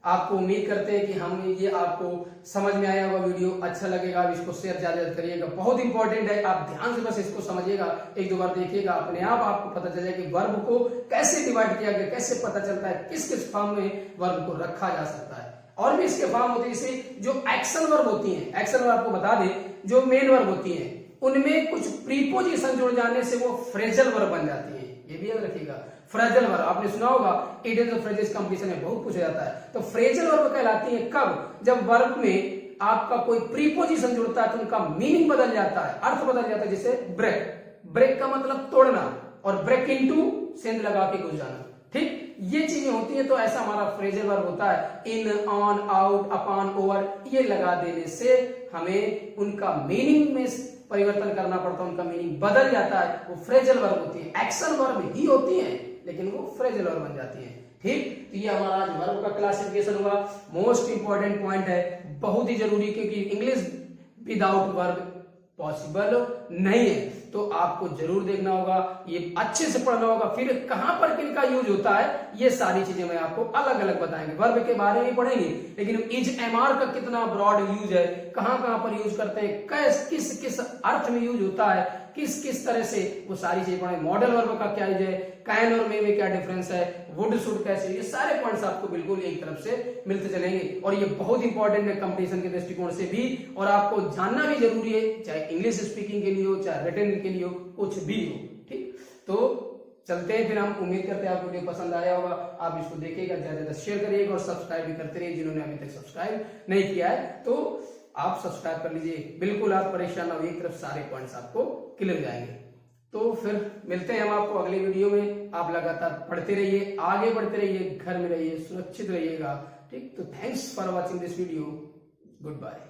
आपको उम्मीद करते हैं कि हम ये आपको समझ में आया होगा, वीडियो अच्छा लगेगा, आप इसको शेयर ज्यादा करिएगा, बहुत इंपॉर्टेंट है, आप ध्यान से बस इसको समझिएगा, एक दो बार देखिएगा, अपने आप आपको पता चल जाएगा कि वर्ब को कैसे डिवाइड किया गया, कैसे पता चलता है किस किस फॉर्म में वर्ब को रखा जा सकता है। और भी इसके फॉर्म होते हैं, जैसे जो एक्शन वर्ब होती हैं, एक्शन वर्ब आपको बता दें जो मेन वर्ब होती हैं उनमें कुछ प्रीपोजिशन जुड़ जाने से वो फ्रेजल वर्ब बन जाती है, ये भी याद रखिएगा। फ्रेजल वर्ब आपने सुना होगा, इडियम्स और फ्रेजेस कंपटीशन में बहुत पूछा जाता है। तो फ्रेजल वर्ब कहलाती है कब, जब वर्ब में आपका कोई प्रीपोजिशन जुड़ता है तो उनका मीनिंग बदल जाता है, अर्थ बदल जाता है। जैसे ब्रेक, ब्रेक का मतलब तोड़ना, और ब्रेक इनटू सेंध लगा के घुस जाना, ठीक, ये चीजें होती है। तो ऐसा हमारा फ्रेजल वर्ब होता है, इन, ऑन, आउट, अपॉन, ओवर, ये लगा देने से हमें उनका मीनिंग में परिवर्तन करना पड़ता है, उनका मीनिंग बदल जाता है, वो फ्रेजल वर्ब होती है। एक्शन वर्ब ही होती है लेकिन वो फ्रेजल वर्ब बन जाती है, ठीक। तो ये हमारा आज वर्ब का क्लासिफिकेशन हुआ, मोस्ट इंपॉर्टेंट पॉइंट है, बहुत ही जरूरी, क्योंकि इंग्लिश विदाउट वर्ब पॉसिबल नहीं है। तो आपको जरूर देखना होगा, ये अच्छे से पढ़ना होगा। फिर कहां पर किनका यूज होता है ये सारी चीजें मैं आपको अलग अलग बताएंगे। वर्ब के बारे में पढ़ेंगे, लेकिन इज एमआर का कितना ब्रॉड यूज है, कहां कहां पर यूज करते हैं, किस किस अर्थ में यूज होता है, किस किस तरह से, वो सारी चीजें पढ़ेंगे। मॉडल वर्ब का क्या यूज है, कैन और में क्या डिफरेंस है, वुड शुड कैसे, ये सारे पॉइंट्स आपको बिल्कुल एक तरफ से मिलते चलेंगे। और ये बहुत इंपॉर्टेंट है कंपटीशन के दृष्टिकोण से भी, और आपको जानना भी जरूरी है, चाहे इंग्लिश स्पीकिंग के लिए हो, चाहे रिटन के लिए हो, कुछ भी हो। ठीक, तो चलते हैं फिर। हम उम्मीद करते हैं आपको वीडियो पसंद आया होगा। आप इसको देखिएगा, ज्यादा ज्यादा शेयर करिएगा और सब्सक्राइब भी करते रहिए। जिन्होंने अभी तक सब्सक्राइब नहीं किया है तो आप सब्सक्राइब कर लीजिए। बिल्कुल आप परेशान हो, एक तरफ सारे पॉइंट्स आपको क्लियर जाएंगे। तो फिर मिलते हैं हम आपको अगले वीडियो में। आप लगातार पढ़ते रहिए, आगे बढ़ते रहिए, घर में रहिए, सुरक्षित रहिएगा। ठीक, तो thanks for watching this video. Good bye.